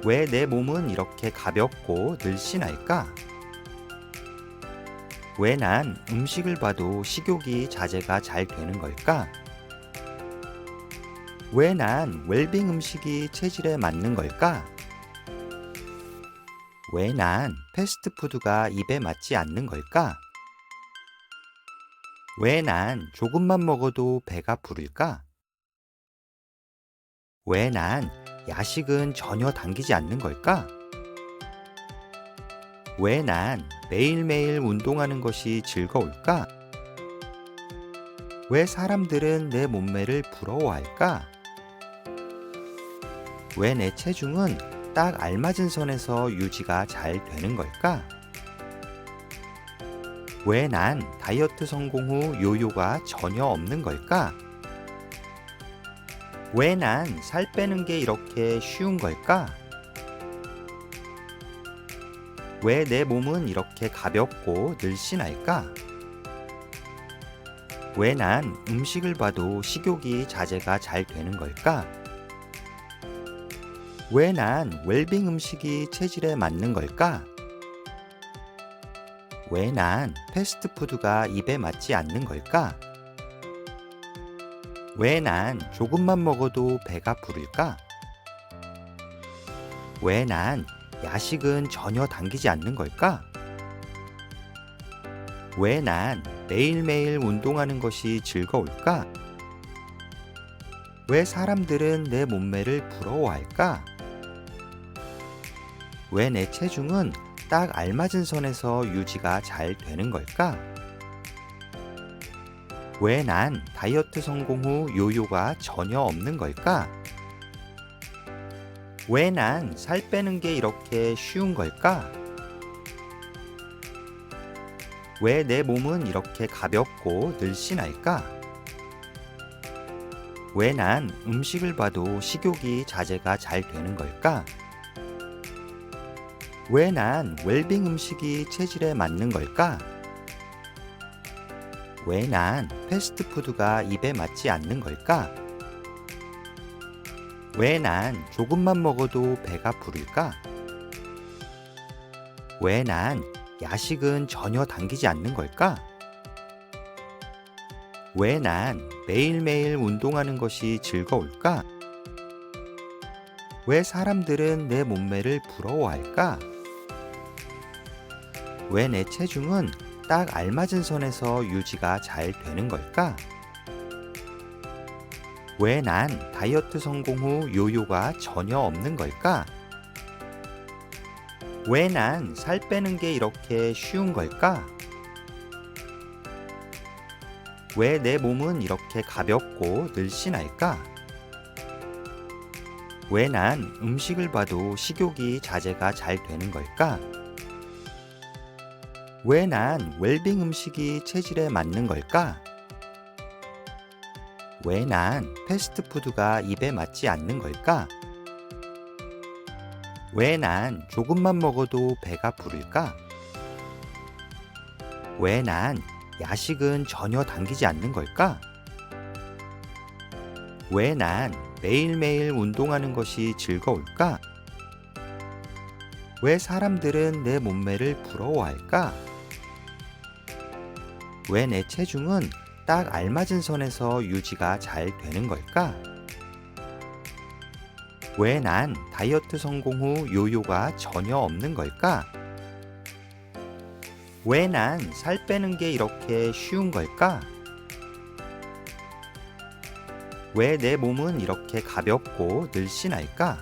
왜 내 몸은 이렇게 가볍고 늘씬할까? 왜 난 음식을 봐도 식욕이 자제가 잘 되는 걸까? 왜 난 웰빙 음식이 체질에 맞는 걸까? 왜 난 패스트푸드가 입에 맞지 않는 걸까? 왜 난 조금만 먹어도 배가 부를까? 왜 난 야식은 전혀 당기지 않는 걸까? 왜 난 매일매일 운동하는 것이 즐거울까? 왜 사람들은 내 몸매를 부러워할까? 왜 내 체중은 딱 알맞은 선에서 유지가 잘 되는 걸까? 왜 난 다이어트 성공 후 요요가 전혀 없는 걸까? 왜 난 살 빼는 게 이렇게 쉬운 걸까? 왜 내 몸은 이렇게 가볍고 늘씬할까? 왜 난 음식을 봐도 식욕이 자제가 잘 되는 걸까? 왜 난 웰빙 음식이 체질에 맞는 걸까? 왜 난 패스트푸드가 입에 맞지 않는 걸까? 왜 난 조금만 먹어도 배가 부를까? 왜 난 야식은 전혀 당기지 않는 걸까? 왜 난 매일매일 운동하는 것이 즐거울까? 왜 사람들은 내 몸매를 부러워할까? 왜 내 체중은 딱 알맞은 선에서 유지가 잘 되는 걸까? 왜 난 다이어트 성공 후 요요가 전혀 없는 걸까? 왜 난 살 빼는 게 이렇게 쉬운 걸까? 왜 내 몸은 이렇게 가볍고 늘씬할까? 왜 난 음식을 봐도 식욕이 자제가 잘 되는 걸까? 왜 난 웰빙 음식이 체질에 맞는 걸까? 왜 난 패스트푸드가 입에 맞지 않는 걸까? 왜 난 조금만 먹어도 배가 부를까? 왜 난 야식은 전혀 당기지 않는 걸까? 왜 난 매일매일 운동하는 것이 즐거울까? 왜 사람들은 내 몸매를 부러워할까? 왜 내 체중은 딱 알맞은 선에서 유지가 잘 되는 걸까? 왜 난 다이어트 성공 후 요요가 전혀 없는 걸까? 왜 난 살 빼는 게 이렇게 쉬운 걸까? 왜 내 몸은 이렇게 가볍고 늘씬할까? 왜 난 음식을 봐도 식욕이 자제가 잘 되는 걸까? 왜 난 웰빙 음식이 체질에 맞는 걸까? 왜 난 패스트푸드가 입에 맞지 않는 걸까? 왜 난 조금만 먹어도 배가 부를까? 왜 난 야식은 전혀 당기지 않는 걸까? 왜 난 매일매일 운동하는 것이 즐거울까? 왜 사람들은 내 몸매를 부러워할까? 왜 내 체중은 딱 알맞은 선에서 유지가 잘 되는 걸까? 왜 난 다이어트 성공 후 요요가 전혀 없는 걸까? 왜 난 살 빼는 게 이렇게 쉬운 걸까? 왜 내 몸은 이렇게 가볍고 늘씬할까?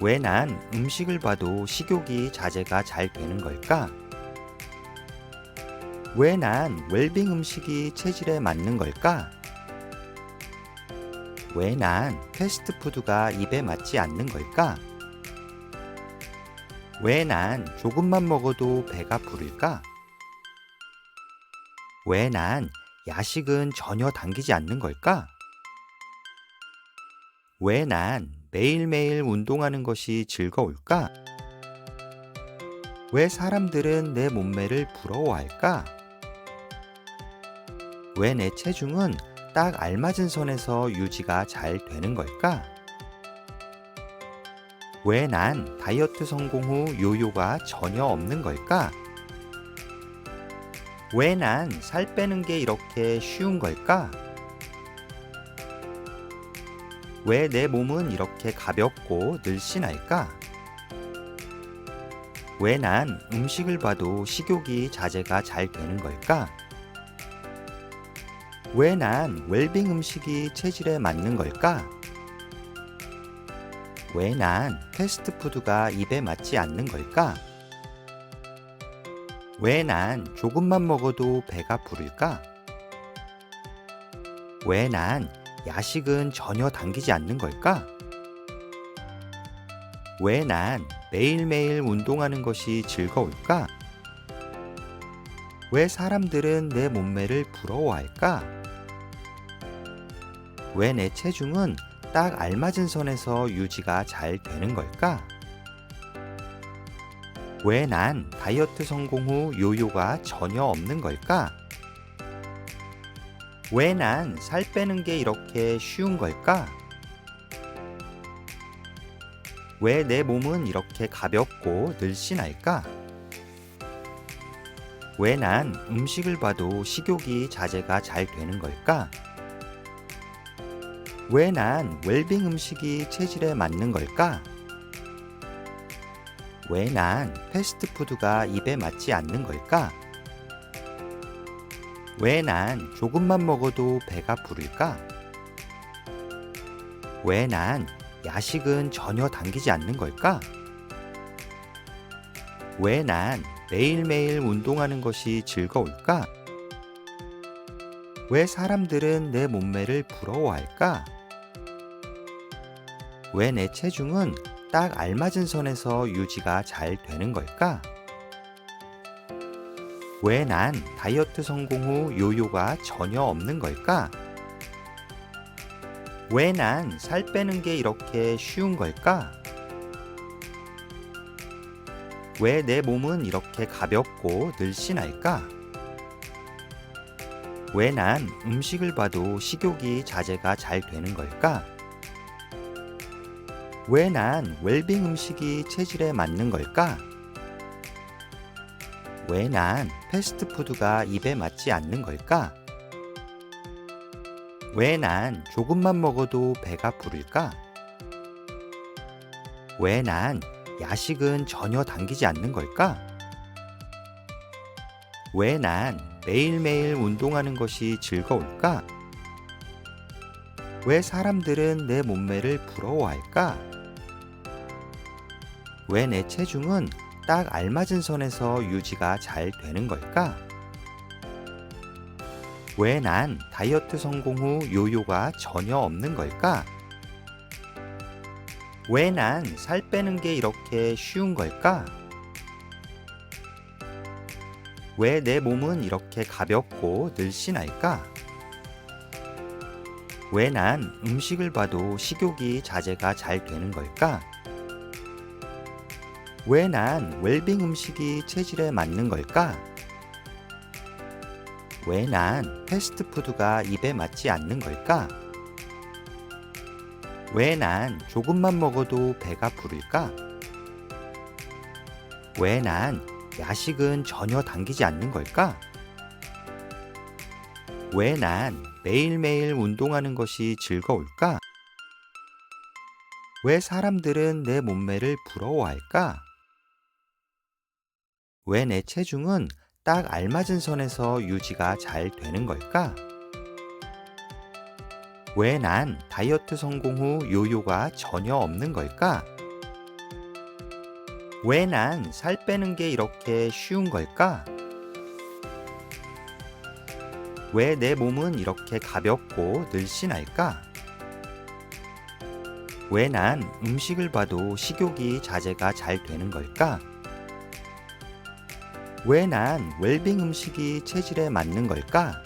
왜 난 음식을 봐도 식욕이 자제가 잘 되는 걸까? 왜 난 웰빙 음식이 체질에 맞는 걸까? 왜 난 패스트푸드가 입에 맞지 않는 걸까? 왜 난 조금만 먹어도 배가 부를까? 왜 난 야식은 전혀 당기지 않는 걸까? 왜 난 매일매일 운동하는 것이 즐거울까? 왜 사람들은 내 몸매를 부러워할까? 왜 내 체중은 딱 알맞은 선에서 유지가 잘 되는 걸까? 왜 난 다이어트 성공 후 요요가 전혀 없는 걸까? 왜 난 살 빼는 게 이렇게 쉬운 걸까? 왜 내 몸은 이렇게 가볍고 늘씬할까? 왜 난 음식을 봐도 식욕이 자제가 잘 되는 걸까? 왜 난 웰빙 음식이 체질에 맞는 걸까? 왜 난 패스트푸드가 입에 맞지 않는 걸까? 왜 난 조금만 먹어도 배가 부를까? 왜 난 야식은 전혀 당기지 않는 걸까? 왜 난 매일매일 운동하는 것이 즐거울까? 왜 사람들은 내 몸매를 부러워할까? 왜 내 체중은 딱 알맞은 선에서 유지가 잘 되는 걸까? 왜 난 다이어트 성공 후 요요가 전혀 없는 걸까? 왜 난 살 빼는 게 이렇게 쉬운 걸까? 왜 내 몸은 이렇게 가볍고 늘씬할까? 왜 난 음식을 봐도 식욕이 자제가 잘 되는 걸까? 왜 난 웰빙 음식이 체질에 맞는 걸까? 왜 난 패스트푸드가 입에 맞지 않는 걸까? 왜 난 조금만 먹어도 배가 부를까? 왜 난 야식은 전혀 당기지 않는 걸까? 왜 난 매일매일 운동하는 것이 즐거울까? 왜 사람들은 내 몸매를 부러워할까? 왜 내 체중은 딱 알맞은 선에서 유지가 잘 되는 걸까? 왜 난 다이어트 성공 후 요요가 전혀 없는 걸까? 왜 난 살 빼는 게 이렇게 쉬운 걸까? 왜 내 몸은 이렇게 가볍고 늘씬할까? 왜 난 음식을 봐도 식욕이 자제가 잘 되는 걸까? 왜 난 웰빙 음식이 체질에 맞는 걸까? 왜 난 패스트푸드가 입에 맞지 않는 걸까? 왜 난 조금만 먹어도 배가 부를까? 왜 난 야식은 전혀 당기지 않는 걸까? 왜 난 매일매일 운동하는 것이 즐거울까? 왜 사람들은 내 몸매를 부러워할까? 왜 내 체중은 딱 알맞은 선에서 유지가 잘 되는 걸까? 왜 난 다이어트 성공 후 요요가 전혀 없는 걸까? 왜 난 살 빼는 게 이렇게 쉬운 걸까? 왜 내 몸은 이렇게 가볍고 늘씬할까? 왜 난 음식을 봐도 식욕이 자제가 잘 되는 걸까? 왜 난 웰빙 음식이 체질에 맞는 걸까? 왜 난 패스트푸드가 입에 맞지 않는 걸까? 왜 난 조금만 먹어도 배가 부를까? 왜 난 야식은 전혀 당기지 않는 걸까? 왜 난 매일매일 운동하는 것이 즐거울까? 왜 사람들은 내 몸매를 부러워할까? 왜 내 체중은 딱 알맞은 선에서 유지가 잘 되는 걸까? 왜 난 다이어트 성공 후 요요가 전혀 없는 걸까? 왜 난 살 빼는 게 이렇게 쉬운 걸까? 왜 내 몸은 이렇게 가볍고 늘씬할까? 왜 난 음식을 봐도 식욕이 자제가 잘 되는 걸까? 왜 난 웰빙 음식이 체질에 맞는 걸까?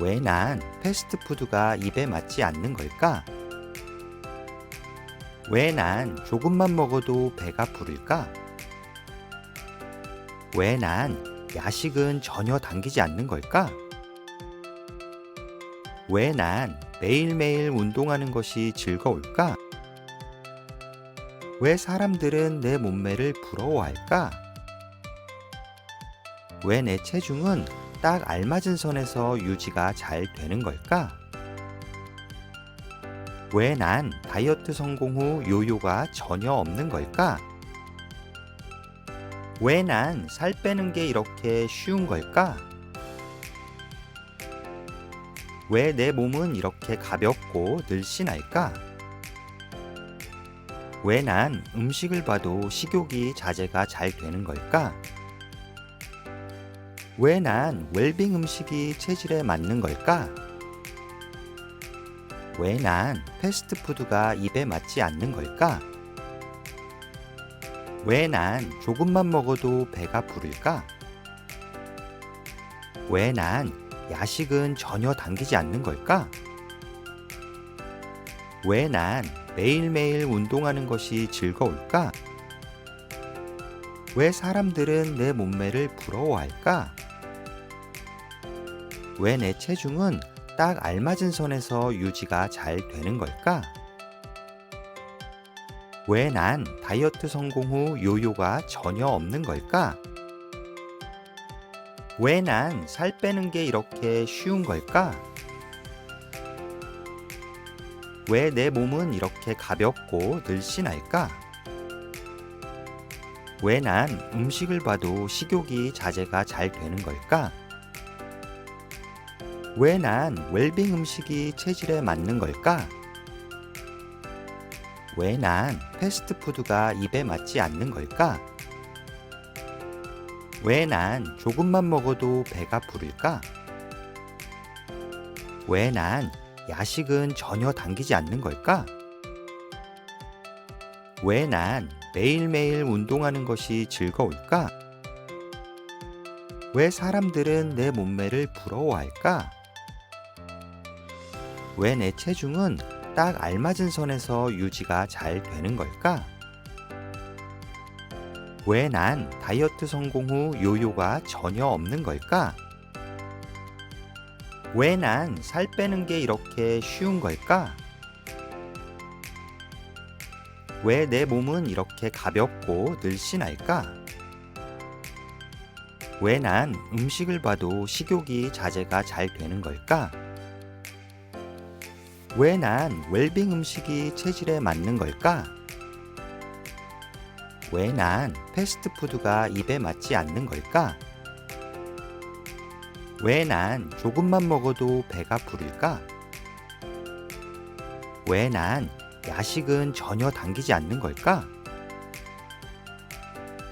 왜 난 패스트푸드가 입에 맞지 않는 걸까? 왜 난 조금만 먹어도 배가 부를까? 왜 난 야식은 전혀 당기지 않는 걸까? 왜 난 매일매일 운동하는 것이 즐거울까? 왜 사람들은 내 몸매를 부러워할까? 왜 내 체중은 딱 알맞은 선에서 유지가 잘 되는 걸까? 왜 난 다이어트 성공 후 요요가 전혀 없는 걸까? 왜 난 살 빼는 게 이렇게 쉬운 걸까? 왜 내 몸은 이렇게 가볍고 늘씬할까? 왜 난 음식을 봐도 식욕이 자제가 잘 되는 걸까? 왜 난 웰빙 음식이 체질에 맞는 걸까? 왜 난 패스트푸드가 입에 맞지 않는 걸까? 왜 난 조금만 먹어도 배가 부를까? 왜 난 야식은 전혀 당기지 않는 걸까? 왜 난 매일매일 운동하는 것이 즐거울까? 왜 사람들은 내 몸매를 부러워할까? 왜 내 체중은 딱 알맞은 선에서 유지가 잘 되는 걸까? 왜 난 다이어트 성공 후 요요가 전혀 없는 걸까? 왜 난 살 빼는 게 이렇게 쉬운 걸까? 왜 내 몸은 이렇게 가볍고 늘씬할까? 왜 난 음식을 봐도 식욕이 자제가 잘 되는 걸까? 왜 난 웰빙 음식이 체질에 맞는 걸까? 왜 난 패스트푸드가 입에 맞지 않는 걸까? 왜 난 조금만 먹어도 배가 부를까? 왜 난 야식은 전혀 당기지 않는 걸까? 왜 난 매일매일 운동하는 것이 즐거울까? 왜 사람들은 내 몸매를 부러워할까? 왜 내 체중은 딱 알맞은 선에서 유지가 잘 되는 걸까? 왜 난 다이어트 성공 후 요요가 전혀 없는 걸까? 왜 난 살 빼는 게 이렇게 쉬운 걸까? 왜 내 몸은 이렇게 가볍고 늘씬할까? 왜 난 음식을 봐도 식욕이 자제가 잘 되는 걸까? 왜 난 웰빙 음식이 체질에 맞는 걸까? 왜 난 패스트푸드가 입에 맞지 않는 걸까? 왜 난 조금만 먹어도 배가 부를까? 왜 난 야식은 전혀 당기지 않는 걸까?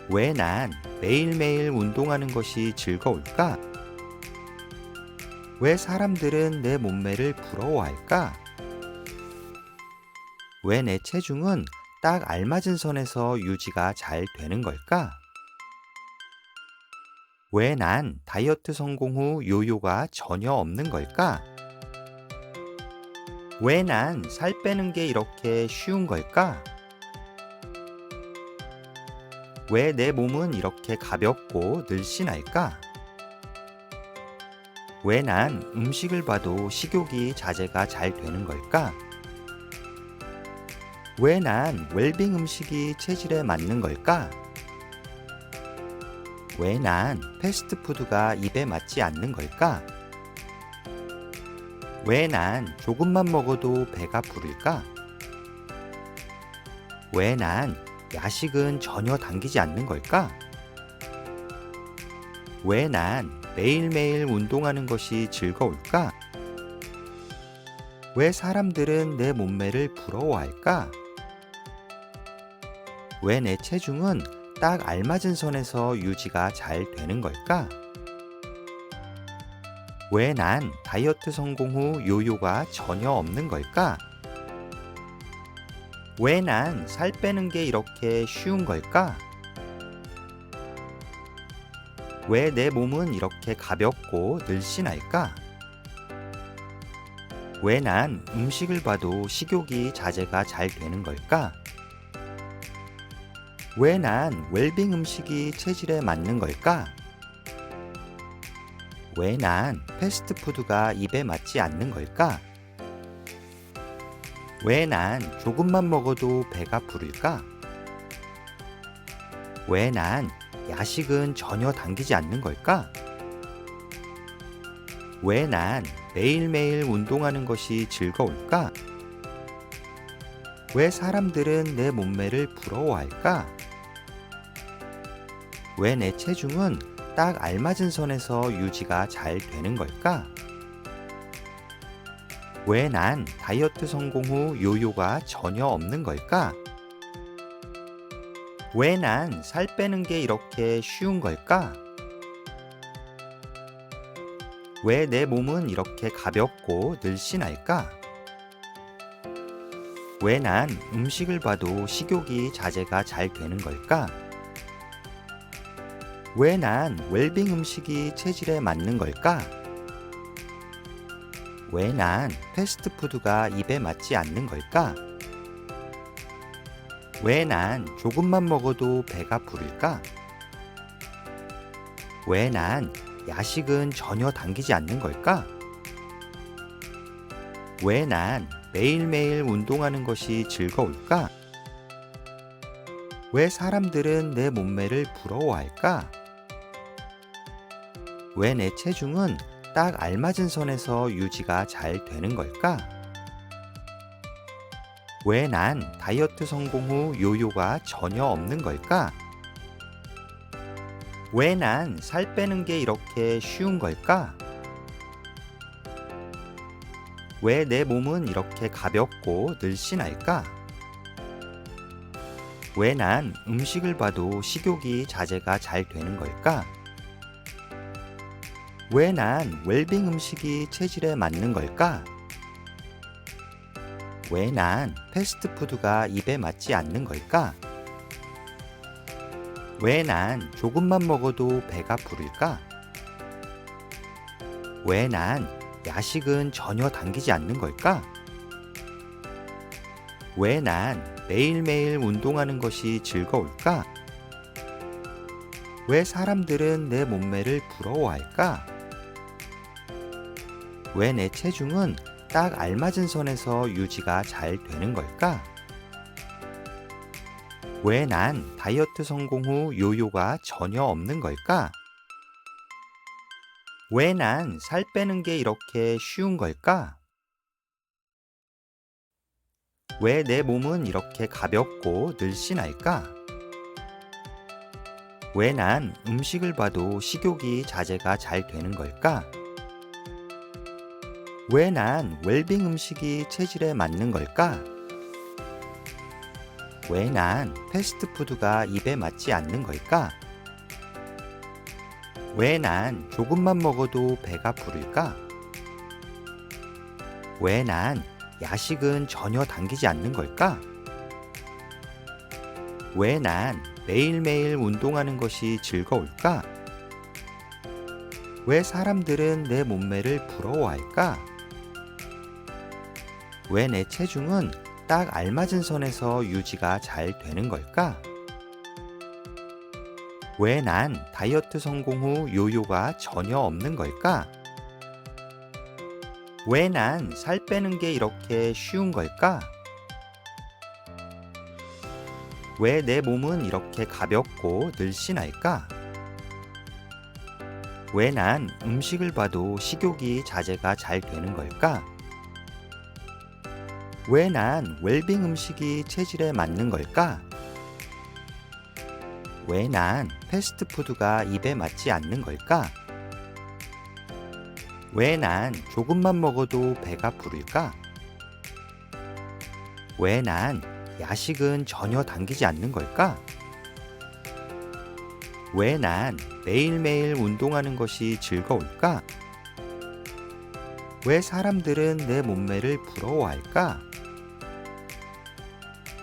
왜 난 매일매일 운동하는 것이 즐거울까? 왜 사람들은 내 몸매를 부러워할까? 왜 내 체중은 딱 알맞은 선에서 유지가 잘 되는 걸까? 왜 난 다이어트 성공 후 요요가 전혀 없는 걸까? 왜 난 살 빼는 게 이렇게 쉬운 걸까? 왜 내 몸은 이렇게 가볍고 늘씬할까? 왜 난 음식을 봐도 식욕이 자제가 잘 되는 걸까? 왜 난 웰빙 음식이 체질에 맞는 걸까? 왜 난 패스트푸드가 입에 맞지 않는 걸까? 왜 난 조금만 먹어도 배가 부를까? 왜 난 야식은 전혀 당기지 않는 걸까? 왜 난 매일매일 운동하는 것이 즐거울까? 왜 사람들은 내 몸매를 부러워할까? 왜 내 체중은 딱 알맞은 선에서 유지가 잘 되는 걸까? 왜 난 다이어트 성공 후 요요가 전혀 없는 걸까? 왜 난 살 빼는 게 이렇게 쉬운 걸까? 왜 내 몸은 이렇게 가볍고 늘씬할까? 왜 난 음식을 봐도 식욕이 자제가 잘 되는 걸까? 왜 난 웰빙 음식이 체질에 맞는 걸까? 왜 난 패스트푸드가 입에 맞지 않는 걸까? 왜 난 조금만 먹어도 배가 부를까? 왜 난 야식은 전혀 당기지 않는 걸까? 왜 난 매일매일 운동하는 것이 즐거울까? 왜 사람들은 내 몸매를 부러워할까? 왜 내 체중은 딱 알맞은 선에서 유지가 잘 되는 걸까? 왜 난 다이어트 성공 후 요요가 전혀 없는 걸까? 왜 난 살 빼는 게 이렇게 쉬운 걸까? 왜 내 몸은 이렇게 가볍고 늘씬할까? 왜 난 음식을 봐도 식욕이 자제가 잘 되는 걸까? 왜 난 웰빙 음식이 체질에 맞는 걸까? 왜 난 다이어트 성공 후 요요가 전혀 없는 걸까? 왜 난 매일매일 운동하는 것이 즐거울까? 왜 난 웰빙 음식이 체질에 맞는 걸까? 왜 난 음식을 봐도 식욕이 자제가 잘 되는 걸까? 왜 난 음식을 봐도 식욕이 자제가 잘 되는 걸까? 왜 난 패스트푸드가 입에 맞지 않는 걸까? 왜 난 조금만 먹어도 배가 부를까? 왜 난 야식은 전혀 당기지 않는 걸까? 왜 난 매일매일 운동하는 것이 즐거울까? 왜 사람들은 내 몸매를 부러워할까? 왜 내 체중은 딱 알맞은 선에서 유지가 잘 되는 걸까? 왜 난 다이어트 성공 후 요요가 전혀 없는 걸까? 왜 난 살 빼는 게 이렇게 쉬운 걸까? 왜 내 몸은 이렇게 가볍고 늘씬할까? 왜 난 음식을 봐도 식욕이 자제가 잘 되는 걸까? 왜 난 웰빙 음식이 체질에 맞는 걸까? 왜 난 패스트푸드가 입에 맞지 않는 걸까? 왜 난 조금만 먹어도 배가 부를까? 왜 난 야식은 전혀 당기지 않는 걸까? 왜 난 매일매일 운동하는 것이 즐거울까? 왜 사람들은 내 몸매를 부러워할까? 왜 내 체중은 딱 알맞은 선에서 유지가 잘 되는 걸까? 왜 난 다이어트 성공 후 요요가 전혀 없는 걸까? 왜 난 살 빼는 게 이렇게 쉬운 걸까? 왜 내 몸은 이렇게 가볍고 늘씬할까? 왜 난 음식을 봐도 식욕이 자제가 잘 되는 걸까? 왜 난 웰빙 음식이 체질에 맞는 걸까? 왜 난 패스트푸드가 입에 맞지 않는 걸까? 왜 난 조금만 먹어도 배가 부를까? 왜 난 야식은 전혀 당기지 않는 걸까? 왜 난 매일매일 운동하는 것이 즐거울까? 왜 사람들은 내 몸매를 부러워할까? 왜 내 체중은 딱 알맞은 선에서 유지가 잘 되는 걸까? 왜 난 다이어트 성공 후 요요가 전혀 없는 걸까? 왜 난 살 빼는 게 이렇게 쉬운 걸까? 왜 내 몸은 이렇게 가볍고 늘씬할까? 왜 난 음식을 봐도 식욕이 자제가 잘 되는 걸까? 왜 난 웰빙 음식이 체질에 맞는 걸까? 왜 난 패스트푸드가 입에 맞지 않는 걸까? 왜 난 조금만 먹어도 배가 부를까? 왜 난 야식은 전혀 당기지 않는 걸까? 왜 난 매일매일 운동하는 것이 즐거울까? 왜 사람들은 내 몸매를 부러워할까?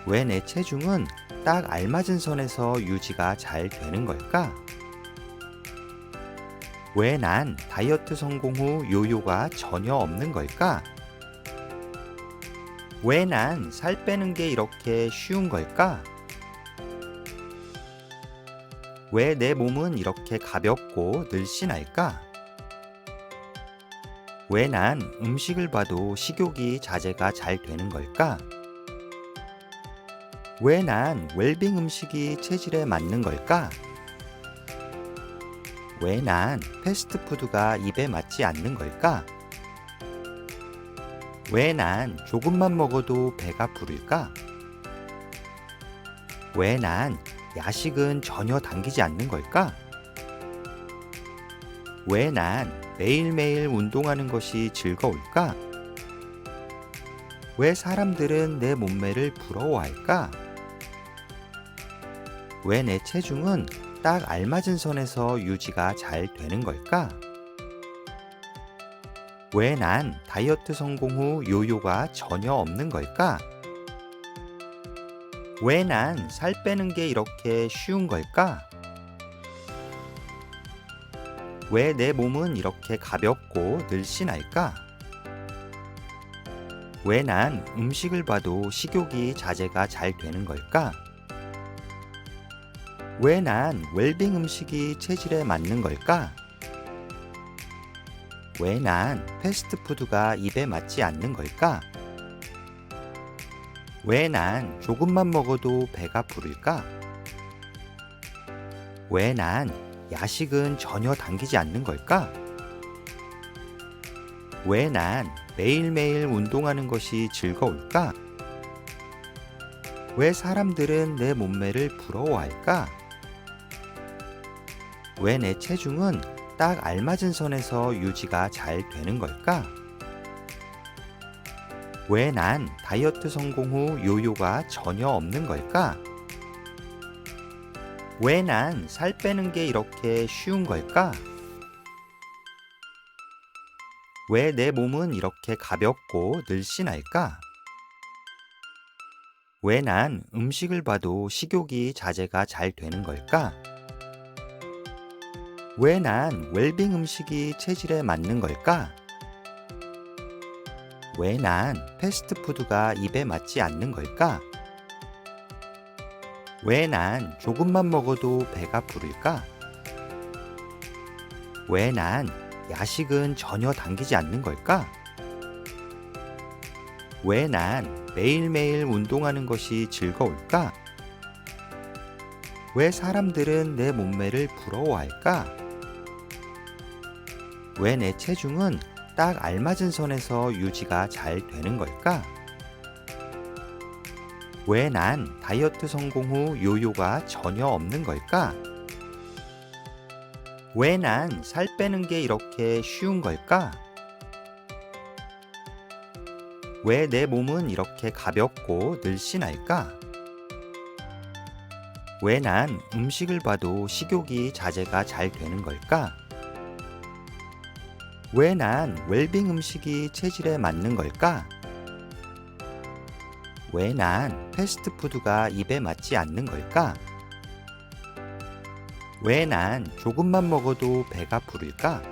왜 내 체중은 딱 알맞은 선에서 유지가 잘 되는 걸까? 왜 난 다이어트 성공 후 요요가 전혀 없는 걸까? 왜 난 살 빼는 게 이렇게 쉬운 걸까? 왜 내 몸은 이렇게 가볍고 늘씬할까? 왜 난 음식을 봐도 식욕이 자제가 잘 되는 걸까? 왜 난 웰빙 음식이 체질에 맞는 걸까? 왜 난 패스트푸드가 입에 맞지 않는 걸까? 왜 난 조금만 먹어도 배가 부를까? 왜 난 야식은 전혀 당기지 않는 걸까? 왜 난 매일매일 운동하는 것이 즐거울까? 왜 사람들은 내 몸매를 부러워할까? 왜 내 체중은 딱 알맞은 선에서 유지가 잘 되는 걸까? 왜 난 다이어트 성공 후 요요가 전혀 없는 걸까? 왜 난 살 빼는 게 이렇게 쉬운 걸까? 왜 내 몸은 이렇게 가볍고 늘씬할까? 왜 난 음식을 봐도 식욕이 자제가 잘 되는 걸까? 왜 난 웰빙 음식이 체질에 맞는 걸까? 왜 난 패스트푸드가 입에 맞지 않는 걸까? 왜 난 조금만 먹어도 배가 부를까? 왜 난 야식은 전혀 당기지 않는 걸까? 왜 난 매일매일 운동하는 것이 즐거울까? 왜 사람들은 내 몸매를 부러워할까? 왜 내 체중은 딱 알맞은 선에서 유지가 잘 되는 걸까? 왜 난 다이어트 성공 후 요요가 전혀 없는 걸까? 왜 난 살 빼는 게 이렇게 쉬운 걸까? 왜 내 몸은 이렇게 가볍고 늘씬할까? 왜 난 음식을 봐도 식욕이 자제가 잘 되는 걸까? 왜 난 웰빙 음식이 체질에 맞는 걸까? 왜 난 패스트푸드가 입에 맞지 않는 걸까? 왜 난 조금만 먹어도 배가 부를까? 왜 난 야식은 전혀 당기지 않는 걸까? 왜 난 매일매일 운동하는 것이 즐거울까? 왜 사람들은 내 몸매를 부러워할까? 왜 내 체중은 딱 알맞은 선에서 유지가 잘 되는 걸까? 왜 난 다이어트 성공 후 요요가 전혀 없는 걸까? 왜 난 살 빼는 게 이렇게 쉬운 걸까? 왜 내 몸은 이렇게 가볍고 늘씬할까? 왜 난 음식을 봐도 식욕이 자제가 잘 되는 걸까? 왜 난 웰빙 음식이 체질에 맞는 걸까? 왜 난 패스트푸드가 입에 맞지 않는 걸까? 왜 난 조금만 먹어도 배가 부를까?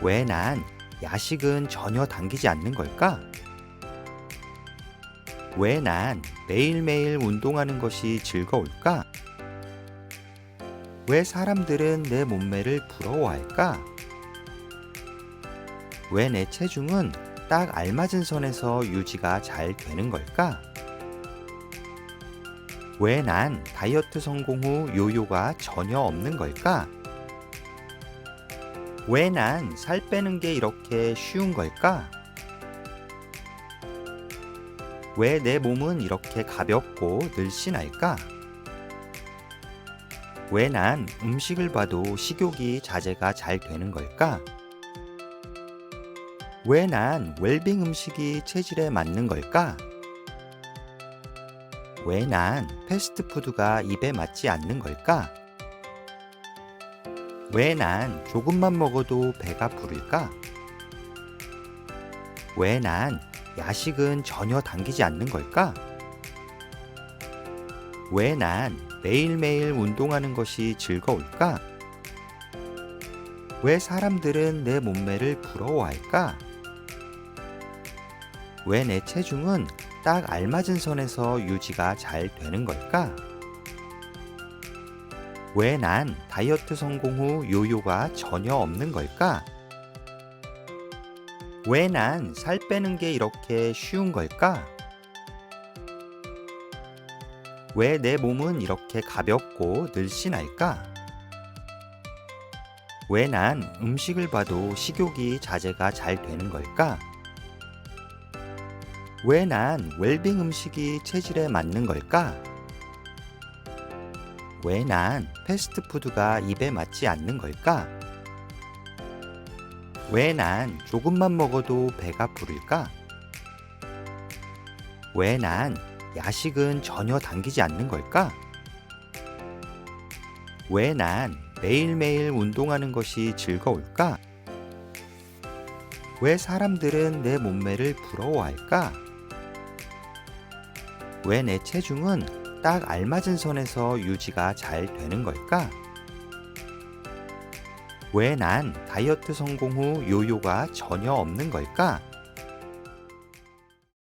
왜 난 야식은 전혀 당기지 않는 걸까? 왜 난 매일매일 운동하는 것이 즐거울까? 왜 사람들은 내 몸매를 부러워할까? 왜 내 체중은 딱 알맞은 선에서 유지가 잘 되는 걸까? 왜 난 다이어트 성공 후 요요가 전혀 없는 걸까? 왜 난 살 빼는 게 이렇게 쉬운 걸까? 왜 내 몸은 이렇게 가볍고 늘씬할까? 왜 난 음식을 봐도 식욕이 자제가 잘 되는 걸까? 왜 난 웰빙 음식이 체질에 맞는 걸까? 왜 난 패스트푸드가 입에 맞지 않는 걸까? 왜 난 조금만 먹어도 배가 부를까? 왜 난 야식은 전혀 당기지 않는 걸까? 왜 난 매일매일 운동하는 것이 즐거울까? 왜 사람들은 내 몸매를 부러워할까? 왜 내 체중은 딱 알맞은 선에서 유지가 잘 되는 걸까? 왜 난 다이어트 성공 후 요요가 전혀 없는 걸까? 왜 난 살 빼는 게 이렇게 쉬운 걸까? 왜 내 몸은 이렇게 가볍고 늘씬할까? 왜 난 음식을 봐도 식욕이 자제가 잘 되는 걸까? 왜 난 웰빙 음식이 체질에 맞는 걸까? 왜 난 패스트푸드가 입에 맞지 않는 걸까? 왜 난 조금만 먹어도 배가 부를까? 왜 난 야식은 전혀 당기지 않는 걸까? 왜 난 매일매일 운동하는 것이 즐거울까? 왜 사람들은 내 몸매를 부러워할까? 왜 내 체중은 딱 알맞은 선에서 유지가 잘 되는 걸까? 왜 난 다이어트 성공 후 요요가 전혀 없는 걸까?